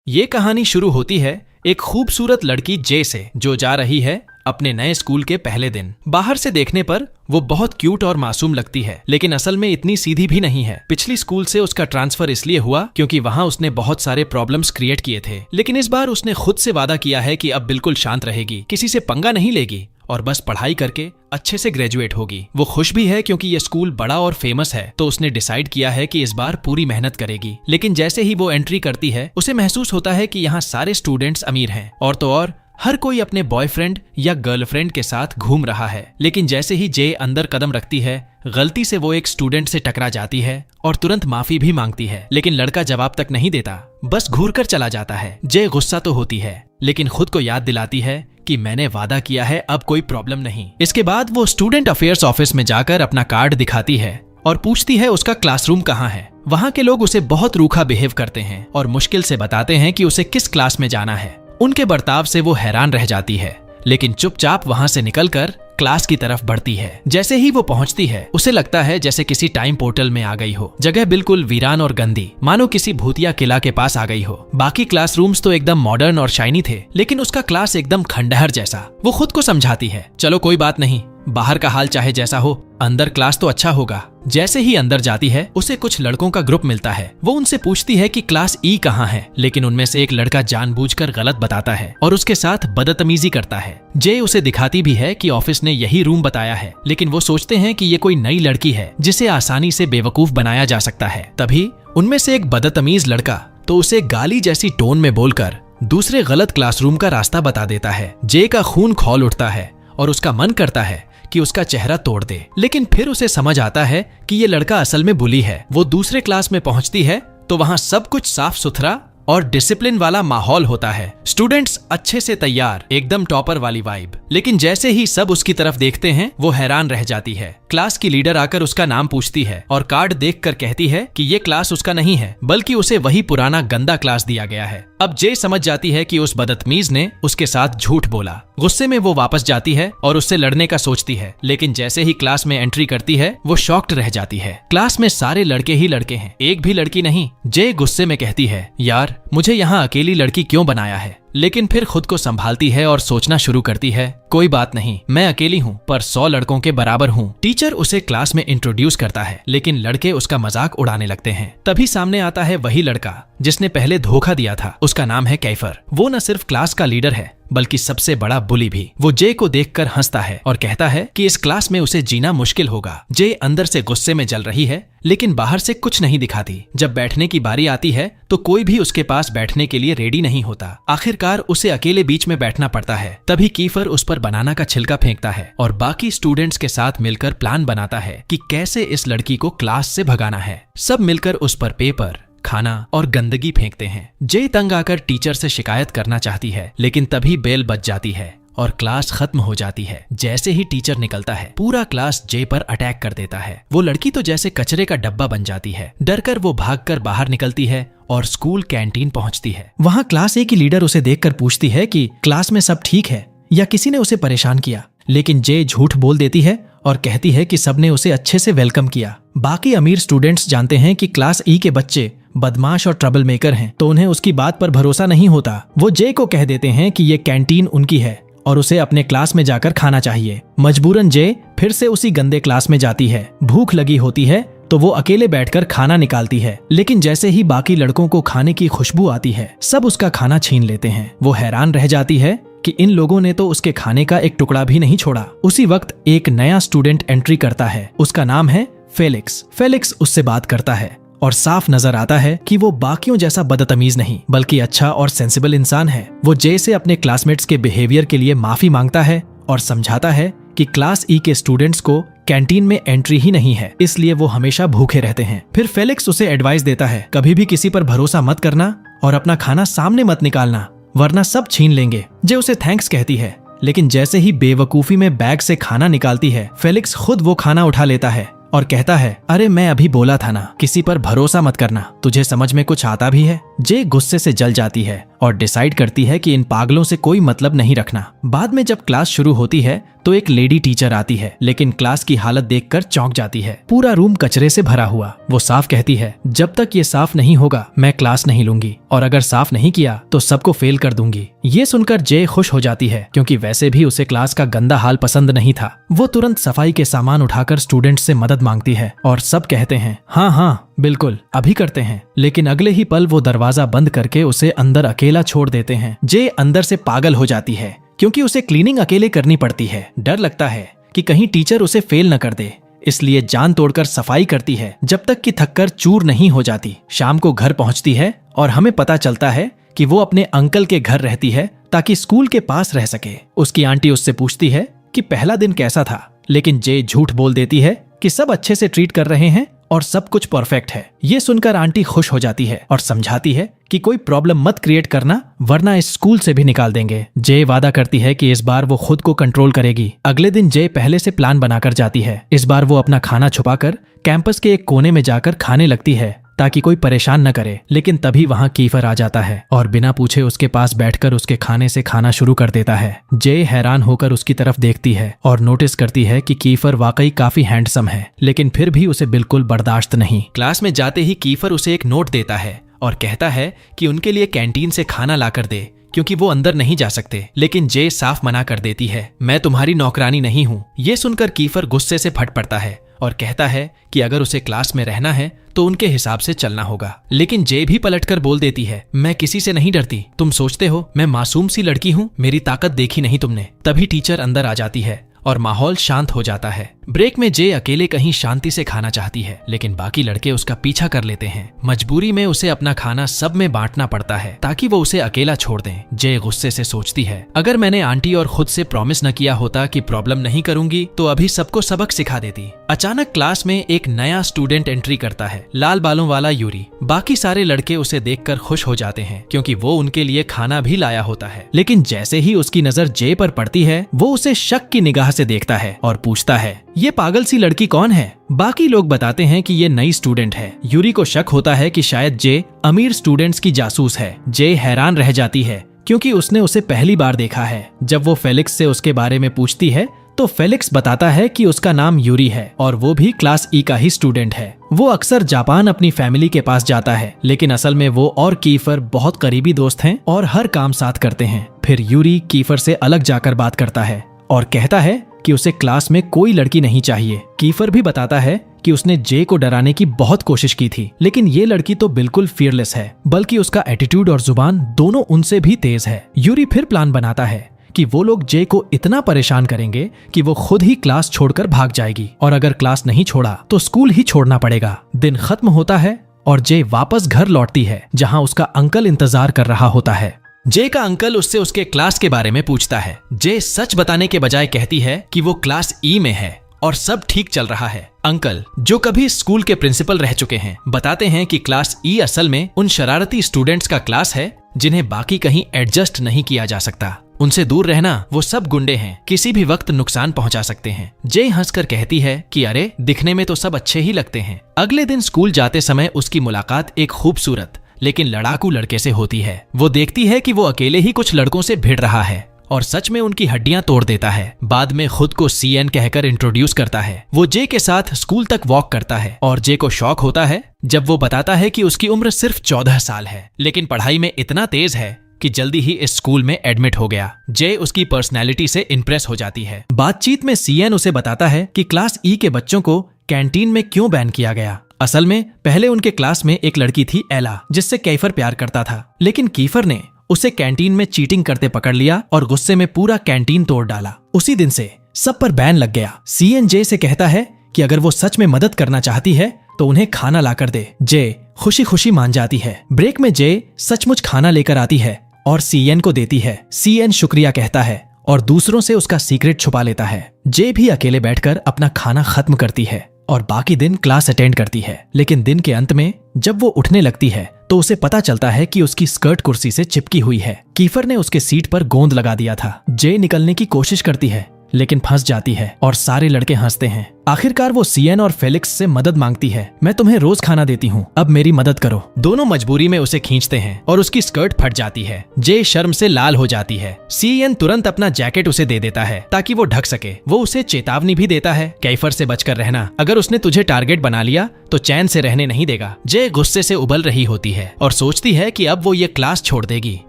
ये कहानी शुरू होती है एक खूबसूरत लड़की जे से, जो जा रही है अपने नए स्कूल के पहले दिन। बाहर से देखने पर वो बहुत क्यूट और मासूम लगती है, लेकिन असल में इतनी सीधी भी नहीं है। पिछली स्कूल से उसका ट्रांसफर इसलिए हुआ क्योंकि वहाँ उसने बहुत सारे प्रॉब्लम्स क्रिएट किए थे, लेकिन इस बार उसने खुद से वादा किया है कि अब बिल्कुल शांत रहेगी, किसी से पंगा नहीं लेगी और बस पढ़ाई करके अच्छे से ग्रेजुएट होगी। वो खुश भी है क्योंकि ये स्कूल बड़ा और फेमस है, तो उसने डिसाइड किया है कि इस बार पूरी मेहनत करेगी। लेकिन जैसे ही वो एंट्री करती है, उसे महसूस होता है कि यहाँ सारे स्टूडेंट्स अमीर हैं, और तो और हर कोई अपने बॉयफ्रेंड या गर्लफ्रेंड के साथ घूम रहा है। लेकिन जैसे ही जे अंदर कदम रखती है, गलती से वो एक स्टूडेंट से टकरा जाती है और तुरंत माफी भी मांगती है, लेकिन लड़का जवाब तक नहीं देता, बस घूर कर चला जाता है। जे गुस्सा तो होती है, लेकिन खुद को याद दिलाती है कि मैंने वादा किया है, अब कोई प्रॉब्लम नहीं। इसके बाद वो स्टूडेंट अफेयर्स ऑफिस में जाकर अपना कार्ड दिखाती है और पूछती है उसका क्लासरूम कहाँ है। वहाँ के लोग उसे बहुत रूखा बिहेव करते हैं और मुश्किल से बताते हैं कि उसे किस क्लास में जाना है। उनके बर्ताव से वो हैरान रह जाती है, लेकिन चुपचाप वहाँ से निकलकर क्लास की तरफ बढ़ती है। जैसे ही वो पहुंचती है, उसे लगता है जैसे किसी टाइम पोर्टल में आ गई हो। जगह बिल्कुल वीरान और गंदी, मानो किसी भूतिया किला के पास आ गई हो। बाकी क्लासरूम्स तो एकदम मॉडर्न और शाइनी थे, लेकिन उसका क्लास एकदम खंडहर जैसा। वो खुद को समझाती है, चलो कोई बात नहीं, बाहर का हाल चाहे जैसा हो, अंदर क्लास तो अच्छा होगा। जैसे ही अंदर जाती है, उसे कुछ लड़कों का ग्रुप मिलता है। वो उनसे पूछती है कि क्लास ई कहाँ है, लेकिन उनमें से एक लड़का जानबूझकर गलत बताता है और उसके साथ बदतमीजी करता है। जे उसे दिखाती भी है कि ऑफिस ने यही रूम बताया है, लेकिन वो सोचते हैं कि ये कोई नई लड़की है जिसे आसानी से बेवकूफ बनाया जा सकता है। तभी उनमें से एक बदतमीज लड़का तो उसे गाली जैसी टोन में बोलकर दूसरे गलत क्लासरूम का रास्ता बता देता है। जे का खून खौल उठता है और उसका मन करता है कि उसका चेहरा तोड़ दे, लेकिन फिर उसे समझ आता है कि ये लड़का असल में बुली है। वो दूसरे क्लास में पहुंचती है तो वहां सब कुछ साफ सुथरा और डिसिप्लिन वाला माहौल होता है। स्टूडेंट्स अच्छे से तैयार, एकदम टॉपर वाली वाइब। लेकिन जैसे ही सब उसकी तरफ देखते हैं, वो हैरान रह जाती है। क्लास की लीडर आकर उसका नाम पूछती है और कार्ड देखकर कहती है कि ये क्लास उसका नहीं है, बल्कि उसे वही पुराना गंदा क्लास दिया गया है। अब जे समझ जाती है कि उस बदतमीज ने उसके साथ झूठ बोला। गुस्से में वो वापस जाती है और उससे लड़ने का सोचती है, लेकिन जैसे ही क्लास में एंट्री करती है, वो शॉक्ड रह जाती है। क्लास में सारे लड़के ही लड़के हैं, एक भी लड़की नहीं। जे गुस्से में कहती है, यार मुझे यहाँ अकेली लड़की क्यों बनाया है, लेकिन फिर खुद को संभालती है और सोचना शुरू करती है, कोई बात नहीं, मैं अकेली हूँ पर 100 लड़कों के बराबर हूँ। टीचर उसे क्लास में इंट्रोड्यूस करता है, लेकिन लड़के उसका मजाक उड़ाने लगते हैं। तभी सामने आता है वही लड़का जिसने पहले धोखा दिया था। उसका नाम है कैफर। वो न सिर्फ क्लास का लीडर है, बल्कि सबसे बड़ा बुली भी। वो जे को देखकर हंसता है और कहता है कि इस क्लास में उसे जीना मुश्किल होगा। जे अंदर से गुस्से में जल रही है, लेकिन बाहर से कुछ नहीं दिखाती। जब बैठने की बारी आती है तो कोई भी उसके पास बैठने के लिए रेडी नहीं होता। आखिरकार उसे अकेले बीच में बैठना पड़ता है। तभी कीफर उस पर बनाना का छिलका फेंकता है और बाकी स्टूडेंट्स के साथ मिलकर प्लान बनाता है कि कैसे इस लड़की को क्लास से भगाना है। सब मिलकर उस पर पेपर, खाना और गंदगी फेंकते हैं। जे तंग आकर टीचर से शिकायत करना चाहती है, लेकिन तभी बेल बज जाती है और क्लास खत्म हो जाती है। जैसे ही टीचर निकलता है, पूरा क्लास जे पर अटैक कर देता है। वो लड़की तो जैसे कचरे का डब्बा बन जाती है। डरकर वो भागकर बाहर निकलती है और स्कूल कैंटीन पहुंचती है। वहां क्लास ए की लीडर उसे देखकर पूछती है कि क्लास में सब ठीक है या किसी ने उसे परेशान किया, लेकिन जे झूठ बोल देती है और कहती है कि सबने उसे अच्छे से वेलकम किया। बाकी अमीर स्टूडेंट्स जानते हैं कि क्लास ई के बच्चे बदमाश और ट्रबल मेकर हैं, तो उन्हें उसकी बात पर भरोसा नहीं होता। वो जे को कह देते हैं कि ये कैंटीन उनकी है और उसे अपने क्लास में जाकर खाना चाहिए। मजबूरन जे फिर से उसी गंदे क्लास में जाती है। भूख लगी होती है तो वो अकेले बैठकर खाना निकालती है, लेकिन जैसे ही बाकी लड़कों को खाने की खुशबू आती है, सब उसका खाना छीन लेते हैं। वो हैरान रह जाती है कि इन लोगों ने तो उसके खाने का एक टुकड़ा भी नहीं छोड़ा। उसी वक्त एक नया स्टूडेंट एंट्री करता है। उसका नाम है फेलिक्स। फेलिक्स उससे बात करता है और साफ नजर आता है कि वो बाकियों जैसा बदतमीज नहीं, बल्कि अच्छा और सेंसिबल इंसान है। वो जे से अपने क्लासमेट्स के बिहेवियर के लिए माफी मांगता है और समझाता है कि क्लास ई के स्टूडेंट्स को कैंटीन में एंट्री ही नहीं है, इसलिए वो हमेशा भूखे रहते हैं। फिर फेलिक्स उसे एडवाइस देता है, कभी भी किसी पर भरोसा मत करना और अपना खाना सामने मत निकालना, वरना सब छीन लेंगे। जे उसे थैंक्स कहती है, लेकिन जैसे ही बेवकूफी में बैग से खाना निकालती है, फेलिक्स खुद वो खाना उठा लेता है और कहता है, अरे मैं अभी बोला था ना, किसी पर भरोसा मत करना, तुझे समझ में कुछ आता भी है। जे गुस्से से जल जाती है और डिसाइड करती है कि इन पागलों से कोई मतलब नहीं रखना। बाद में जब क्लास शुरू होती है तो एक लेडी टीचर आती है, लेकिन क्लास की हालत देखकर चौंक जाती है। पूरा रूम कचरे से भरा हुआ। वो साफ कहती है, जब तक ये साफ नहीं होगा मैं क्लास नहीं लूंगी, और अगर साफ नहीं किया तो सबको फेल कर दूंगी। ये सुनकर जे खुश हो जाती है, क्योंकि वैसे भी उसे क्लास का गंदा हाल पसंद नहीं था। वो तुरंत सफाई के सामान उठाकर स्टूडेंट से मदद मांगती है और सब कहते हैं हाँ हाँ बिल्कुल अभी करते हैं। लेकिन अगले ही पल वो दरवाजा बंद करके उसे अंदर अकेला छोड़ देते हैं। जे अंदर से पागल हो जाती है, क्योंकि उसे क्लीनिंग अकेले करनी पड़ती है। डर लगता है कि कहीं टीचर उसे फेल न कर दे, इसलिए जान तोड़कर सफाई करती है जब तक कि थककर चूर नहीं हो जाती। शाम को घर पहुंचती है और हमें पता चलता है कि वो अपने अंकल के घर रहती है ताकि स्कूल के पास रह सके। उसकी आंटी उससे पूछती है कि पहला दिन कैसा था, लेकिन जे झूठ बोल देती है कि सब अच्छे से ट्रीट कर रहे हैं और सब कुछ परफेक्ट है। ये सुनकर आंटी खुश हो जाती है और समझाती है कि कोई प्रॉब्लम मत क्रिएट करना, वरना इस स्कूल से भी निकाल देंगे। जे वादा करती है कि इस बार वो खुद को कंट्रोल करेगी। अगले दिन जे पहले से प्लान बनाकर जाती है। इस बार वो अपना खाना छुपाकर कैंपस के एक कोने में जाकर खाने लगती है ताकि कोई परेशान न करे। लेकिन तभी वहाँ कीफर आ जाता है और बिना पूछे उसके पास बैठकर उसके खाने से खाना शुरू कर देता है। जे हैरान होकर उसकी तरफ देखती है और नोटिस करती है कि कीफर वाकई काफी हैंडसम है, लेकिन फिर भी उसे बिल्कुल बर्दाश्त नहीं। क्लास में जाते ही कीफर उसे एक नोट देता है और कहता है कि उनके लिए कैंटीन से खाना लाकर दे, क्योंकि वो अंदर नहीं जा सकते। लेकिन जे साफ मना कर देती है, मैं तुम्हारी नौकरानी नहीं हूँ। ये सुनकर कीफर गुस्से से फट पड़ता है और कहता है कि अगर उसे क्लास में रहना है तो उनके हिसाब से चलना होगा। लेकिन जे भी पलटकर बोल देती है, मैं किसी से नहीं डरती, तुम सोचते हो मैं मासूम सी लड़की हूँ, मेरी ताकत देखी नहीं तुमने। तभी टीचर अंदर आ जाती है और माहौल शांत हो जाता है। ब्रेक में जे अकेले कहीं शांति से खाना चाहती है, लेकिन बाकी लड़के उसका पीछा कर लेते हैं। मजबूरी में उसे अपना खाना सब में बांटना पड़ता है ताकि वो उसे अकेला छोड़ दें। जे गुस्से से सोचती है, अगर मैंने आंटी और खुद से प्रॉमिस न किया होता कि प्रॉब्लम नहीं करूंगी तो अभी सबको सबक सिखा देती। अचानक क्लास में एक नया स्टूडेंट एंट्री करता है, लाल बालों वाला यूरी। बाकी सारे लड़के उसे देखकर खुश हो जाते हैं, क्योंकि वो उनके लिए खाना भी लाया होता है। लेकिन जैसे ही उसकी नजर जे पर पड़ती है, वो उसे शक की निगाह से देखता है और पूछता है, ये पागल सी लड़की कौन है? बाकी लोग बताते हैं कि ये नई स्टूडेंट है। यूरी को शक होता है कि शायद जे अमीर स्टूडेंट्स की जासूस है। जे हैरान रह जाती है, क्योंकि उसने उसे पहली बार देखा है। जब वो फेलिक्स से उसके बारे में पूछती है तो फेलिक्स बताता है कि उसका नाम यूरी है और वो भी क्लास ई का ही स्टूडेंट है। वो अक्सर जापान अपनी फैमिली के पास जाता है, लेकिन असल में वो और कीफर बहुत करीबी दोस्त हैं और हर काम साथ करते हैं। फिर यूरी कीफर से अलग जाकर बात करता है और कहता है कि उसे क्लास में कोई लड़की नहीं चाहिए। कीफर भी बताता है कि उसने जे को डराने की बहुत कोशिश की थी, लेकिन ये लड़की तो बिल्कुल फियरलेस है, बल्कि उसका एटीट्यूड और जुबान दोनों उनसे भी तेज है। यूरी फिर प्लान बनाता है कि वो लोग जे को इतना परेशान करेंगे कि वो खुद ही क्लास छोड़कर भाग जाएगी, और अगर क्लास नहीं छोड़ा तो स्कूल ही छोड़ना पड़ेगा। दिन खत्म होता है और जे वापस घर लौटती है, जहां उसका अंकल इंतजार कर रहा होता है। जे का अंकल उससे उसके क्लास के बारे में पूछता है। जे सच बताने के बजाय कहती है कि वो क्लास ई में है और सब ठीक चल रहा है। अंकल, जो कभी स्कूल के प्रिंसिपल रह चुके हैं, बताते हैं कि क्लास ई असल में उन शरारती स्टूडेंट्स का क्लास है जिन्हें बाकी कहीं एडजस्ट नहीं किया जा सकता। उनसे दूर रहना, वो सब गुंडे हैं, किसी भी वक्त नुकसान पहुंचा सकते हैं। जे हंसकर कहती है कि अरे, दिखने में तो सब अच्छे ही लगते हैं। अगले दिन स्कूल जाते समय उसकी मुलाकात एक खूबसूरत लेकिन लड़ाकू लड़के से होती है। वो देखती है कि वो अकेले ही कुछ लड़कों से भिड़ रहा है और सच में उनकी हड्डियां तोड़ देता है। बाद में खुद को सीएन कहकर इंट्रोड्यूस करता है। वो जे के साथ स्कूल तक वॉक करता है और जे को शॉक होता है जब वो बताता है कि उसकी उम्र सिर्फ 14 साल है, लेकिन पढ़ाई में इतना तेज है कि जल्दी ही इस स्कूल में एडमिट हो गया। जे उसकी पर्सनैलिटी से इंप्रेस हो जाती है। बातचीत में सीएन उसे बताता है कि क्लास ई के बच्चों को कैंटीन में क्यों बैन किया गया। असल में पहले उनके क्लास में एक लड़की थी एला, जिससे कीफर प्यार करता था, लेकिन कीफर ने उसे कैंटीन में चीटिंग करते पकड़ लिया और गुस्से में पूरा कैंटीन तोड़ डाला। उसी दिन से सब पर बैन लग गया। सीएन जे से कहता है कि अगर वो सच में मदद करना चाहती है तो उन्हें खाना लाकर दे। जे खुशी खुशी मान जाती है। ब्रेक में जे सचमुच खाना लेकर आती है और सीएन को देती है। सीएन शुक्रिया कहता है और दूसरों से उसका सीक्रेट छुपा लेता है। जे भी अकेले बैठकर अपना खाना खत्म करती है और बाकी दिन क्लास अटेंड करती है। लेकिन दिन के अंत में जब वो उठने लगती है तो उसे पता चलता है कि उसकी स्कर्ट कुर्सी से चिपकी हुई है। कीफर ने उसके सीट पर गोंद लगा दिया था। जे निकलने की कोशिश करती है, लेकिन फंस जाती है और सारे लड़के हंसते हैं। आखिरकार वो सीएन और फेलिक्स से मदद मांगती है। मैं तुम्हें रोज खाना देती हूँ, अब मेरी मदद करो। दोनों मजबूरी में उसे खींचते हैं और उसकी स्कर्ट फट जाती है। जे शर्म से लाल हो जाती है। सीएन तुरंत अपना जैकेट उसे दे देता है ताकि वो ढक सके। वो उसे चेतावनी भी देता है, कैफर से बचकर रहना, अगर उसने तुझे टारगेट बना लिया तो चैन से रहने नहीं देगा। जे गुस्से से उबल रही होती है और सोचती है कि अब वो ये क्लास छोड़ देगी,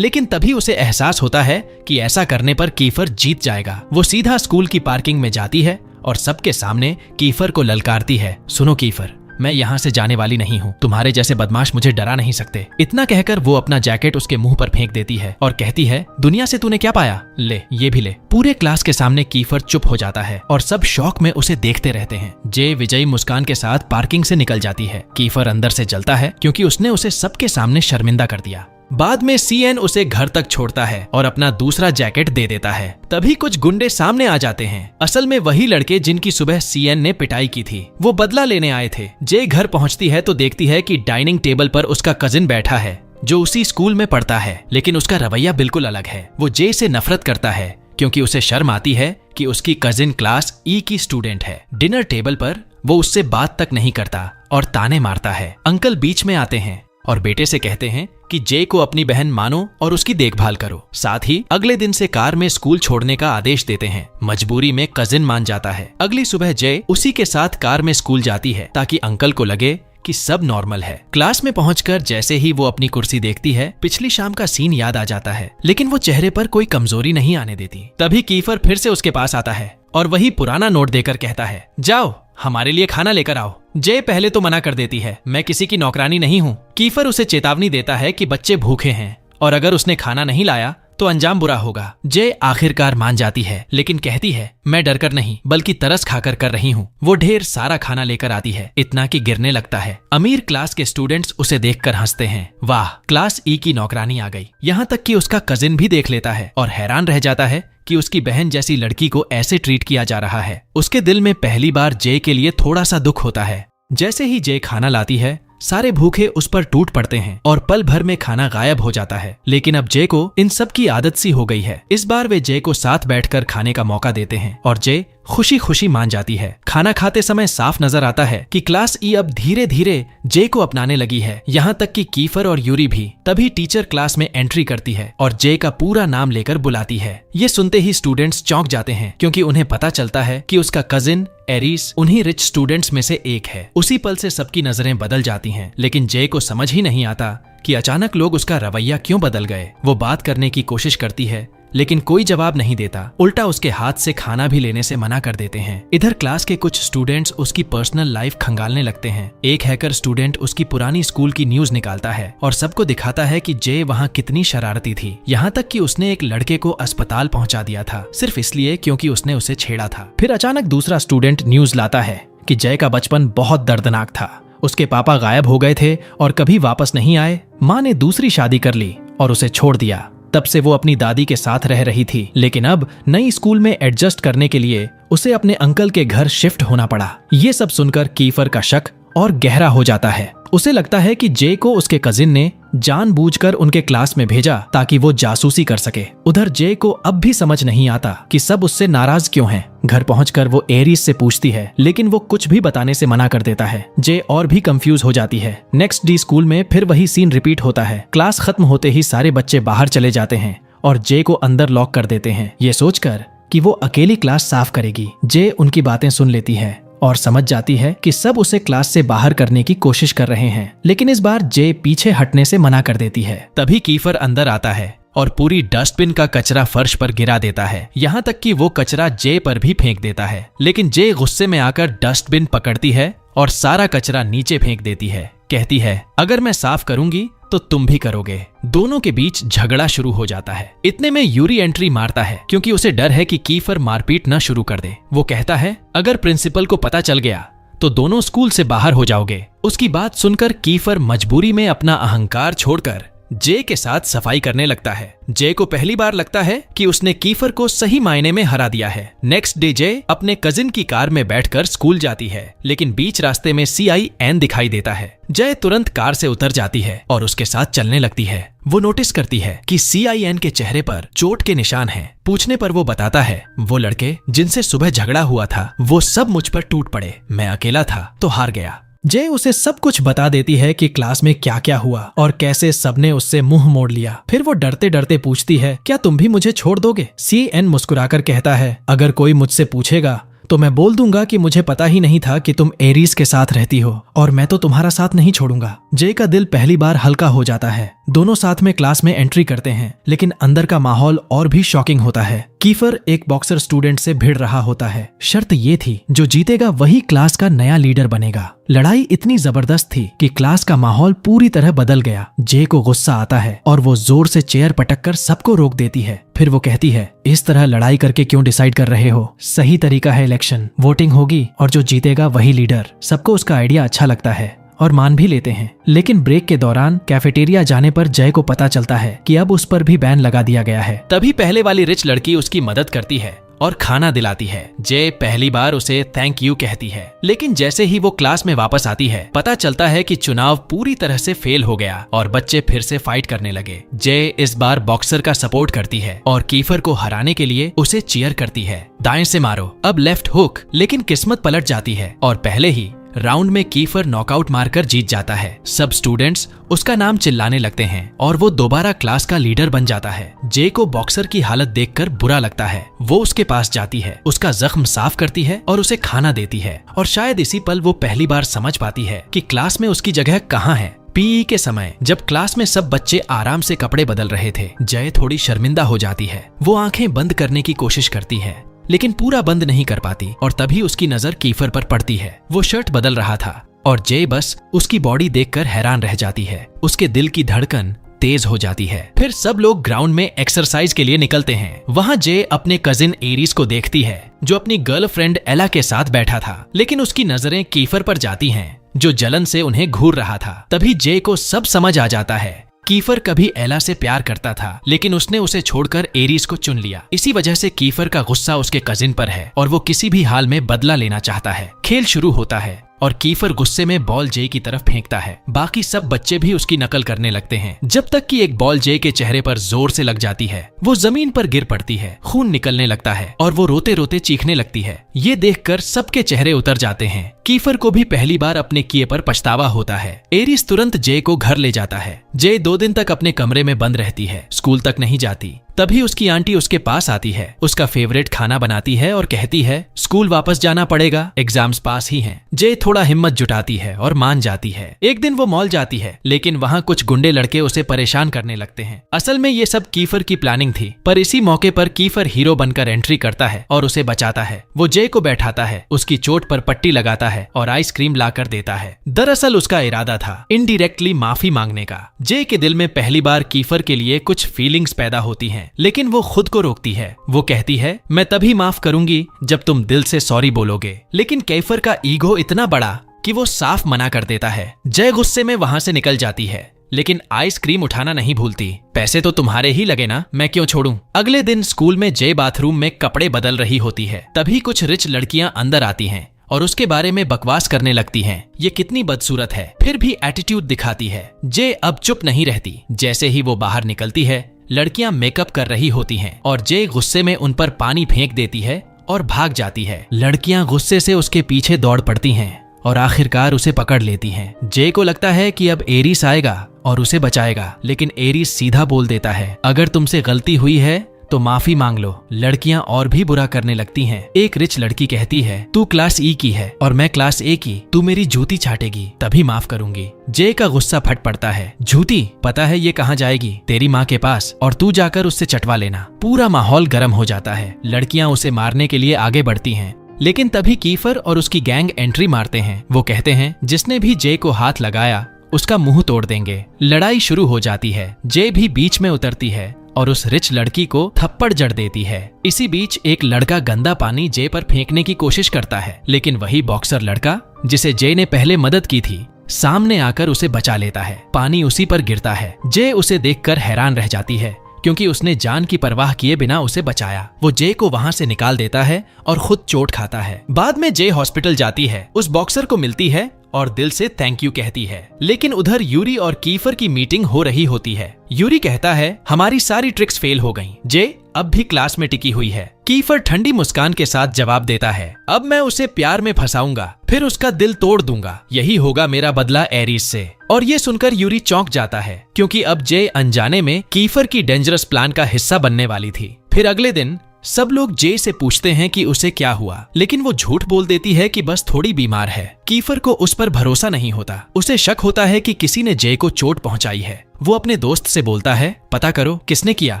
लेकिन तभी उसे एहसास होता है कि ऐसा करने पर कीफर जीत जाएगा। वो सीधा स्कूल की पार्किंग में जाती है और सबके सामने कीफर को ललकारती है, सुनो कीफर, मैं यहाँ से जाने वाली नहीं हूँ, तुम्हारे जैसे बदमाश मुझे डरा नहीं सकते। इतना कहकर वो अपना जैकेट उसके मुंह पर फेंक देती है और कहती है, दुनिया से तूने क्या पाया, ले ये भी ले। पूरे क्लास के सामने कीफर चुप हो जाता है और सब शौक में उसे देखते रहते हैं। जे विजयी मुस्कान के साथ पार्किंग से निकल जाती है। कीफर अंदर से जलता है क्योंकि उसने उसे सबके सामने शर्मिंदा कर दिया। बाद में सीएन उसे घर तक छोड़ता है और अपना दूसरा जैकेट दे देता है। तभी कुछ गुंडे सामने आ जाते हैं, असल में वही लड़के जिनकी सुबह सीएन ने पिटाई की थी। वो बदला लेने आए थे। जे घर पहुंचती है तो देखती है कि डाइनिंग टेबल पर उसका कजिन बैठा है जो उसी स्कूल में पढ़ता है, लेकिन उसका रवैया बिल्कुल अलग है। वो जे से नफरत करता है क्योंकि उसे शर्म आती है कि उसकी कजिन क्लास ई की स्टूडेंट है। डिनर टेबल पर वो उससे बात तक नहीं करता और ताने मारता है। अंकल बीच में आते हैं और बेटे से कहते हैं कि जे को अपनी बहन मानो और उसकी देखभाल करो। साथ ही अगले दिन से कार में स्कूल छोड़ने का आदेश देते हैं। मजबूरी में कजिन मान जाता है। अगली सुबह जे उसी के साथ कार में स्कूल जाती है ताकि अंकल को लगे कि सब नॉर्मल है। क्लास में पहुंचकर जैसे ही वो अपनी कुर्सी देखती है, पिछली शाम का सीन याद आ जाता है, लेकिन वो चेहरे पर कोई कमजोरी नहीं आने देती। तभी कीफर फिर से उसके पास आता है और वही पुराना नोट देकर कहता है, जाओ हमारे लिए खाना लेकर आओ। जे पहले तो मना कर देती है, मैं किसी की नौकरानी नहीं हूँ। कीफर उसे चेतावनी देता है कि बच्चे भूखे हैं और अगर उसने खाना नहीं लाया तो अंजाम बुरा होगा। जे आखिरकार मान जाती है, लेकिन कहती है, मैं डरकर नहीं बल्कि तरस खाकर कर रही हूँ। वो ढेर सारा खाना लेकर आती है, इतना कि गिरने लगता है। अमीर क्लास के स्टूडेंट्स उसे देखकर हंसते हैं, वाह क्लास ई की नौकरानी आ गई। यहाँ तक कि उसका कजिन भी देख लेता है और हैरान रह जाता है कि उसकी बहन जैसी लड़की को ऐसे ट्रीट किया जा रहा है। उसके दिल में पहली बार जे के लिए थोड़ा सा दुख होता है। जैसे ही जे खाना लाती है, सारे भूखे उस पर टूट पड़ते हैं और पल भर में खाना गायब हो जाता है। लेकिन अब जे को इन सब की आदत सी हो गई है। इस बार वे जे को साथ बैठकर खाने का मौका देते हैं और जे खुशी खुशी मान जाती है। खाना खाते समय साफ नजर आता है कि क्लास ई अब धीरे धीरे जे को अपनाने लगी है, यहाँ तक कि कीफर और यूरी भी। तभी टीचर क्लास में एंट्री करती है और जे का पूरा नाम लेकर बुलाती है। ये सुनते ही स्टूडेंट्स चौंक जाते हैं क्योंकि उन्हें पता चलता है कि उसका कजिन एरिस उन्हीं रिच स्टूडेंट्स में से एक है। उसी पल से सबकी नजरें बदल जाती हैं, लेकिन जे को समझ ही नहीं आता कि अचानक लोग उसका रवैया क्यों बदल गए। वो बात करने की कोशिश करती है, लेकिन कोई जवाब नहीं देता, उल्टा उसके हाथ से खाना भी लेने से मना कर देते हैं। इधर क्लास के कुछ स्टूडेंट्स उसकी पर्सनल लाइफ खंगालने लगते हैं। एक हैकर स्टूडेंट उसकी पुरानी स्कूल की न्यूज निकालता है और सबको दिखाता है कि जे वहाँ कितनी शरारती थी, यहाँ तक कि उसने एक लड़के को अस्पताल पहुंचा दिया था सिर्फ इसलिए क्योंकि उसने उसे छेड़ा था। फिर अचानक दूसरा स्टूडेंट न्यूज लाता है कि जय का बचपन बहुत दर्दनाक था। उसके पापा गायब हो गए थे और कभी वापस नहीं आए। माँ ने दूसरी शादी कर ली और उसे छोड़ दिया। तब से वो अपनी दादी के साथ रह रही थी, लेकिन अब नई स्कूल में एडजस्ट करने के लिए उसे अपने अंकल के घर शिफ्ट होना पड़ा। ये सब सुनकर कीफर का शक और गहरा हो जाता है। उसे लगता है कि जे को उसके कजिन ने जानबूझकर उनके क्लास में भेजा ताकि वो जासूसी कर सके। उधर जे को अब भी समझ नहीं आता कि सब उससे नाराज क्यों हैं। घर पहुंचकर वो एरिस से पूछती है, लेकिन वो कुछ भी बताने से मना कर देता है। जे और भी कंफ्यूज हो जाती है। नेक्स्ट डे स्कूल में फिर वही सीन रिपीट होता है। क्लास खत्म होते ही सारे बच्चे बाहर चले जाते हैं और जे को अंदर लॉक कर देते हैं, ये सोचकर कि वो अकेली क्लास साफ करेगी। जे उनकी बातें सुन लेती है और समझ जाती है कि सब उसे क्लास से बाहर करने की कोशिश कर रहे हैं, लेकिन इस बार जे पीछे हटने से मना कर देती है। तभी कीफर अंदर आता है और पूरी डस्टबिन का कचरा फर्श पर गिरा देता है, यहाँ तक कि वो कचरा जे पर भी फेंक देता है। लेकिन जे गुस्से में आकर डस्टबिन पकड़ती है और सारा कचरा नीचे फेंक देती है। कहती है, अगर मैं साफ करूंगी तो तुम भी करोगे। दोनों के बीच झगड़ा शुरू हो जाता है। इतने में यूरी एंट्री मारता है क्योंकि उसे डर है कि कीफर मारपीट न शुरू कर दे। वो कहता है, अगर प्रिंसिपल को पता चल गया तो दोनों स्कूल से बाहर हो जाओगे। उसकी बात सुनकर कीफर मजबूरी में अपना अहंकार छोड़कर जे के साथ सफाई करने लगता है। जे को पहली बार लगता है कि उसने कीफर को सही मायने में हरा दिया है। नेक्स्ट डे जे अपने कजिन की कार में बैठकर स्कूल जाती है, लेकिन बीच रास्ते में CIN दिखाई देता है। जय तुरंत कार से उतर जाती है और उसके साथ चलने लगती है। वो नोटिस करती है कि CIN के चेहरे पर चोट के निशान हैं। पूछने पर वो बताता है, वो लड़के जिनसे सुबह झगड़ा हुआ था वो सब मुझ पर टूट पड़े, मैं अकेला था तो हार गया। जय उसे सब कुछ बता देती है कि क्लास में क्या क्या हुआ और कैसे सबने उससे मुंह मोड़ लिया। फिर वो डरते डरते पूछती है, क्या तुम भी मुझे छोड़ दोगे? CN मुस्कुराकर कहता है, अगर कोई मुझसे पूछेगा तो मैं बोल दूंगा कि मुझे पता ही नहीं था कि तुम एरीज के साथ रहती हो और मैं तो तुम्हारा साथ नहीं छोड़ूंगा। जय का दिल पहली बार हल्का हो जाता है। दोनों साथ में क्लास में एंट्री करते हैं, लेकिन अंदर का माहौल और भी शॉकिंग होता है। कीफर एक बॉक्सर स्टूडेंट से भिड़ रहा होता है। शर्त ये थी, जो जीतेगा वही क्लास का नया लीडर बनेगा। लड़ाई इतनी जबरदस्त थी कि क्लास का माहौल पूरी तरह बदल गया। जय को गुस्सा आता है और वो जोर से चेयर पटककर सबको रोक देती है। फिर वो कहती है, इस तरह लड़ाई करके क्यों डिसाइड कर रहे हो? सही तरीका है इलेक्शन, वोटिंग होगी और जो जीतेगा वही लीडर। सबको उसका आइडिया अच्छा लगता है और मान भी लेते हैं। लेकिन ब्रेक के दौरान कैफेटेरिया जाने पर जय को पता चलता है कि अब उस पर भी बैन लगा दिया गया है। तभी पहले वाली रिच लड़की उसकी मदद करती है और खाना दिलाती है। जय पहली बार उसे थैंक यू कहती है, लेकिन जैसे ही वो क्लास में वापस आती है पता चलता है कि चुनाव पूरी तरह से फेल हो गया और बच्चे फिर से फाइट करने लगे। जय इस बार बॉक्सर का सपोर्ट करती है और कीफर को हराने के लिए उसे चीयर करती है। दाएं से मारो, अब लेफ्ट हुक। लेकिन किस्मत पलट जाती है और पहले ही राउंड में कीफर नॉकआउट मारकर जीत जाता है। सब स्टूडेंट्स उसका नाम चिल्लाने लगते हैं और वो दोबारा क्लास का लीडर बन जाता है। जे को बॉक्सर की हालत देखकर बुरा लगता है। वो उसके पास जाती है, उसका जख्म साफ करती है और उसे खाना देती है। और शायद इसी पल वो पहली बार समझ पाती है कि क्लास में उसकी जगह कहाँ है। PE के समय जब क्लास में सब बच्चे आराम से कपड़े बदल रहे थे, जय थोड़ी शर्मिंदा हो जाती है। वो आंखें बंद करने की कोशिश करती है, लेकिन पूरा बंद नहीं कर पाती और तभी उसकी नजर कीफर पर पड़ती है। वो शर्ट बदल रहा था और जय बस उसकी बॉडी देखकर हैरान रह जाती है। उसके दिल की धड़कन तेज हो जाती है। फिर सब लोग ग्राउंड में एक्सरसाइज के लिए निकलते हैं। वहाँ जय अपने कजिन एरीज को देखती है, जो अपनी गर्लफ्रेंड एला के साथ बैठा था, लेकिन उसकी नजरें कीफर पर जाती हैं, जो जलन से उन्हें घूर रहा था। तभी जय को सब समझ आ जाता है। कीफर कभी एला से प्यार करता था, लेकिन उसने उसे छोड़कर एरीज को चुन लिया। इसी वजह से कीफर का गुस्सा उसके कजिन पर है और वो किसी भी हाल में बदला लेना चाहता है। खेल शुरू होता है और कीफर गुस्से में बॉल जे की तरफ फेंकता है। बाकी सब बच्चे भी उसकी नकल करने लगते हैं, जब तक कि एक बॉल जे के चेहरे पर जोर से लग जाती है। वो जमीन पर गिर पड़ती है, खून निकलने लगता है और वो रोते रोते चीखने लगती है। ये देखकर सबके चेहरे उतर जाते हैं। कीफर को भी पहली बार अपने किए पर पछतावा होता है। एरीज तुरंत जे को घर ले जाता है। जे 2 दिन तक अपने कमरे में बंद रहती है, स्कूल तक नहीं जाती। तभी उसकी आंटी उसके पास आती है, उसका फेवरेट खाना बनाती है और कहती है, स्कूल वापस जाना पड़ेगा, एग्जाम्स पास ही हैं। जे थोड़ा हिम्मत जुटाती है और मान जाती है। एक दिन वो मॉल जाती है, लेकिन वहाँ कुछ गुंडे लड़के उसे परेशान करने लगते हैं। असल में ये सब कीफर की प्लानिंग थी, पर इसी मौके पर कीफर हीरो बनकर एंट्री करता है और उसे बचाता है। वो जे को बैठाता है, उसकी चोट पर पट्टी लगाता है और आइसक्रीम लाकर देता है। दरअसल उसका इरादा था इनडायरेक्टली माफी मांगने का। जे के दिल में पहली बार कीफर के लिए कुछ फीलिंग्स पैदा होती हैं, लेकिन वो खुद को रोकती है। वो कहती है, मैं तभी माफ करूंगी जब तुम दिल से सॉरी बोलोगे। लेकिन कीफर का ईगो इतना बड़ा कि वो साफ मना कर देता है। जय गुस्से में वहां से निकल जाती है, लेकिन आइसक्रीम उठाना नहीं भूलती। पैसे तो तुम्हारे ही लगे ना, मैं क्यों छोड़ूं। अगले दिन स्कूल में जय बाथरूम में कपड़े बदल रही होती है। तभी कुछ रिच लड़कियां अंदर आती हैं और उसके बारे में बकवास करने लगती हैं। ये कितनी बदसूरत है, फिर भी एटीट्यूड दिखाती है। जय अब चुप नहीं रहती। जैसे ही वो बाहर निकलती है, लड़कियां मेकअप कर रही होती हैं और जय गुस्से में उन पर पानी फेंक देती है और भाग जाती है। लड़कियां गुस्से से उसके पीछे दौड़ पड़ती हैं और आखिरकार उसे पकड़ लेती हैं। जय को लगता है कि अब एरीस आएगा और उसे बचाएगा, लेकिन एरीस सीधा बोल देता है, अगर तुमसे गलती हुई है तो माफी मांग लो। लड़कियां और भी बुरा करने लगती हैं। एक रिच लड़की कहती है, तू क्लास E की है और मैं क्लास A की, तू मेरी जूती चाटेगी तभी माफ करूंगी। जय का गुस्सा फट पड़ता है, जूती, पता है ये कहाँ जाएगी? तेरी माँ के पास, और तू जाकर उससे चटवा लेना। पूरा माहौल गर्म हो जाता है। लड़कियां उसे मारने के लिए आगे बढ़ती हैं, लेकिन तभी कीफर और उसकी गैंग एंट्री मारते हैं। वो कहते हैं, जिसने भी जय को हाथ लगाया उसका मुंह तोड़ देंगे। लड़ाई शुरू हो जाती है। जय भी बीच में उतरती है और उस रिच लड़की को थप्पड़ जड़ देती है। इसी बीच एक लड़का गंदा पानी जय पर फेंकने की कोशिश करता है, लेकिन वही बॉक्सर लड़का जिसे जय ने पहले मदद की थी सामने आकर उसे बचा लेता है। पानी उसी पर गिरता है। जे उसे देखकर हैरान रह जाती है क्योंकि उसने जान की परवाह किए बिना उसे बचाया। वो जे को वहां से निकाल देता है और खुद चोट खाता है। बाद में जे हॉस्पिटल जाती है, उस बॉक्सर को मिलती है और दिल से थैंक यू कहती है। लेकिन उधर यूरी और कीफर की मीटिंग हो रही होती है। यूरी कहता है हमारी सारी ट्रिक्स फेल हो गईं। जे अब भी क्लास में टिकी हुई है। कीफर ठंडी मुस्कान के साथ जवाब देता है अब मैं उसे प्यार में फंसाऊंगा, फिर उसका दिल तोड़ दूंगा। यही होगा मेरा बदला एरिस से। और ये सुनकर यूरी चौंक जाता है क्योंकि अब जे अनजाने में कीफर की डेंजरस प्लान का हिस्सा बनने वाली थी। फिर अगले दिन सब लोग जे से पूछते हैं कि उसे क्या हुआ, लेकिन वो झूठ बोल देती है कि बस थोड़ी बीमार है। कीफर को उस पर भरोसा नहीं होता। उसे शक होता है कि किसी ने जे को चोट पहुंचाई है। वो अपने दोस्त से बोलता है पता करो किसने किया।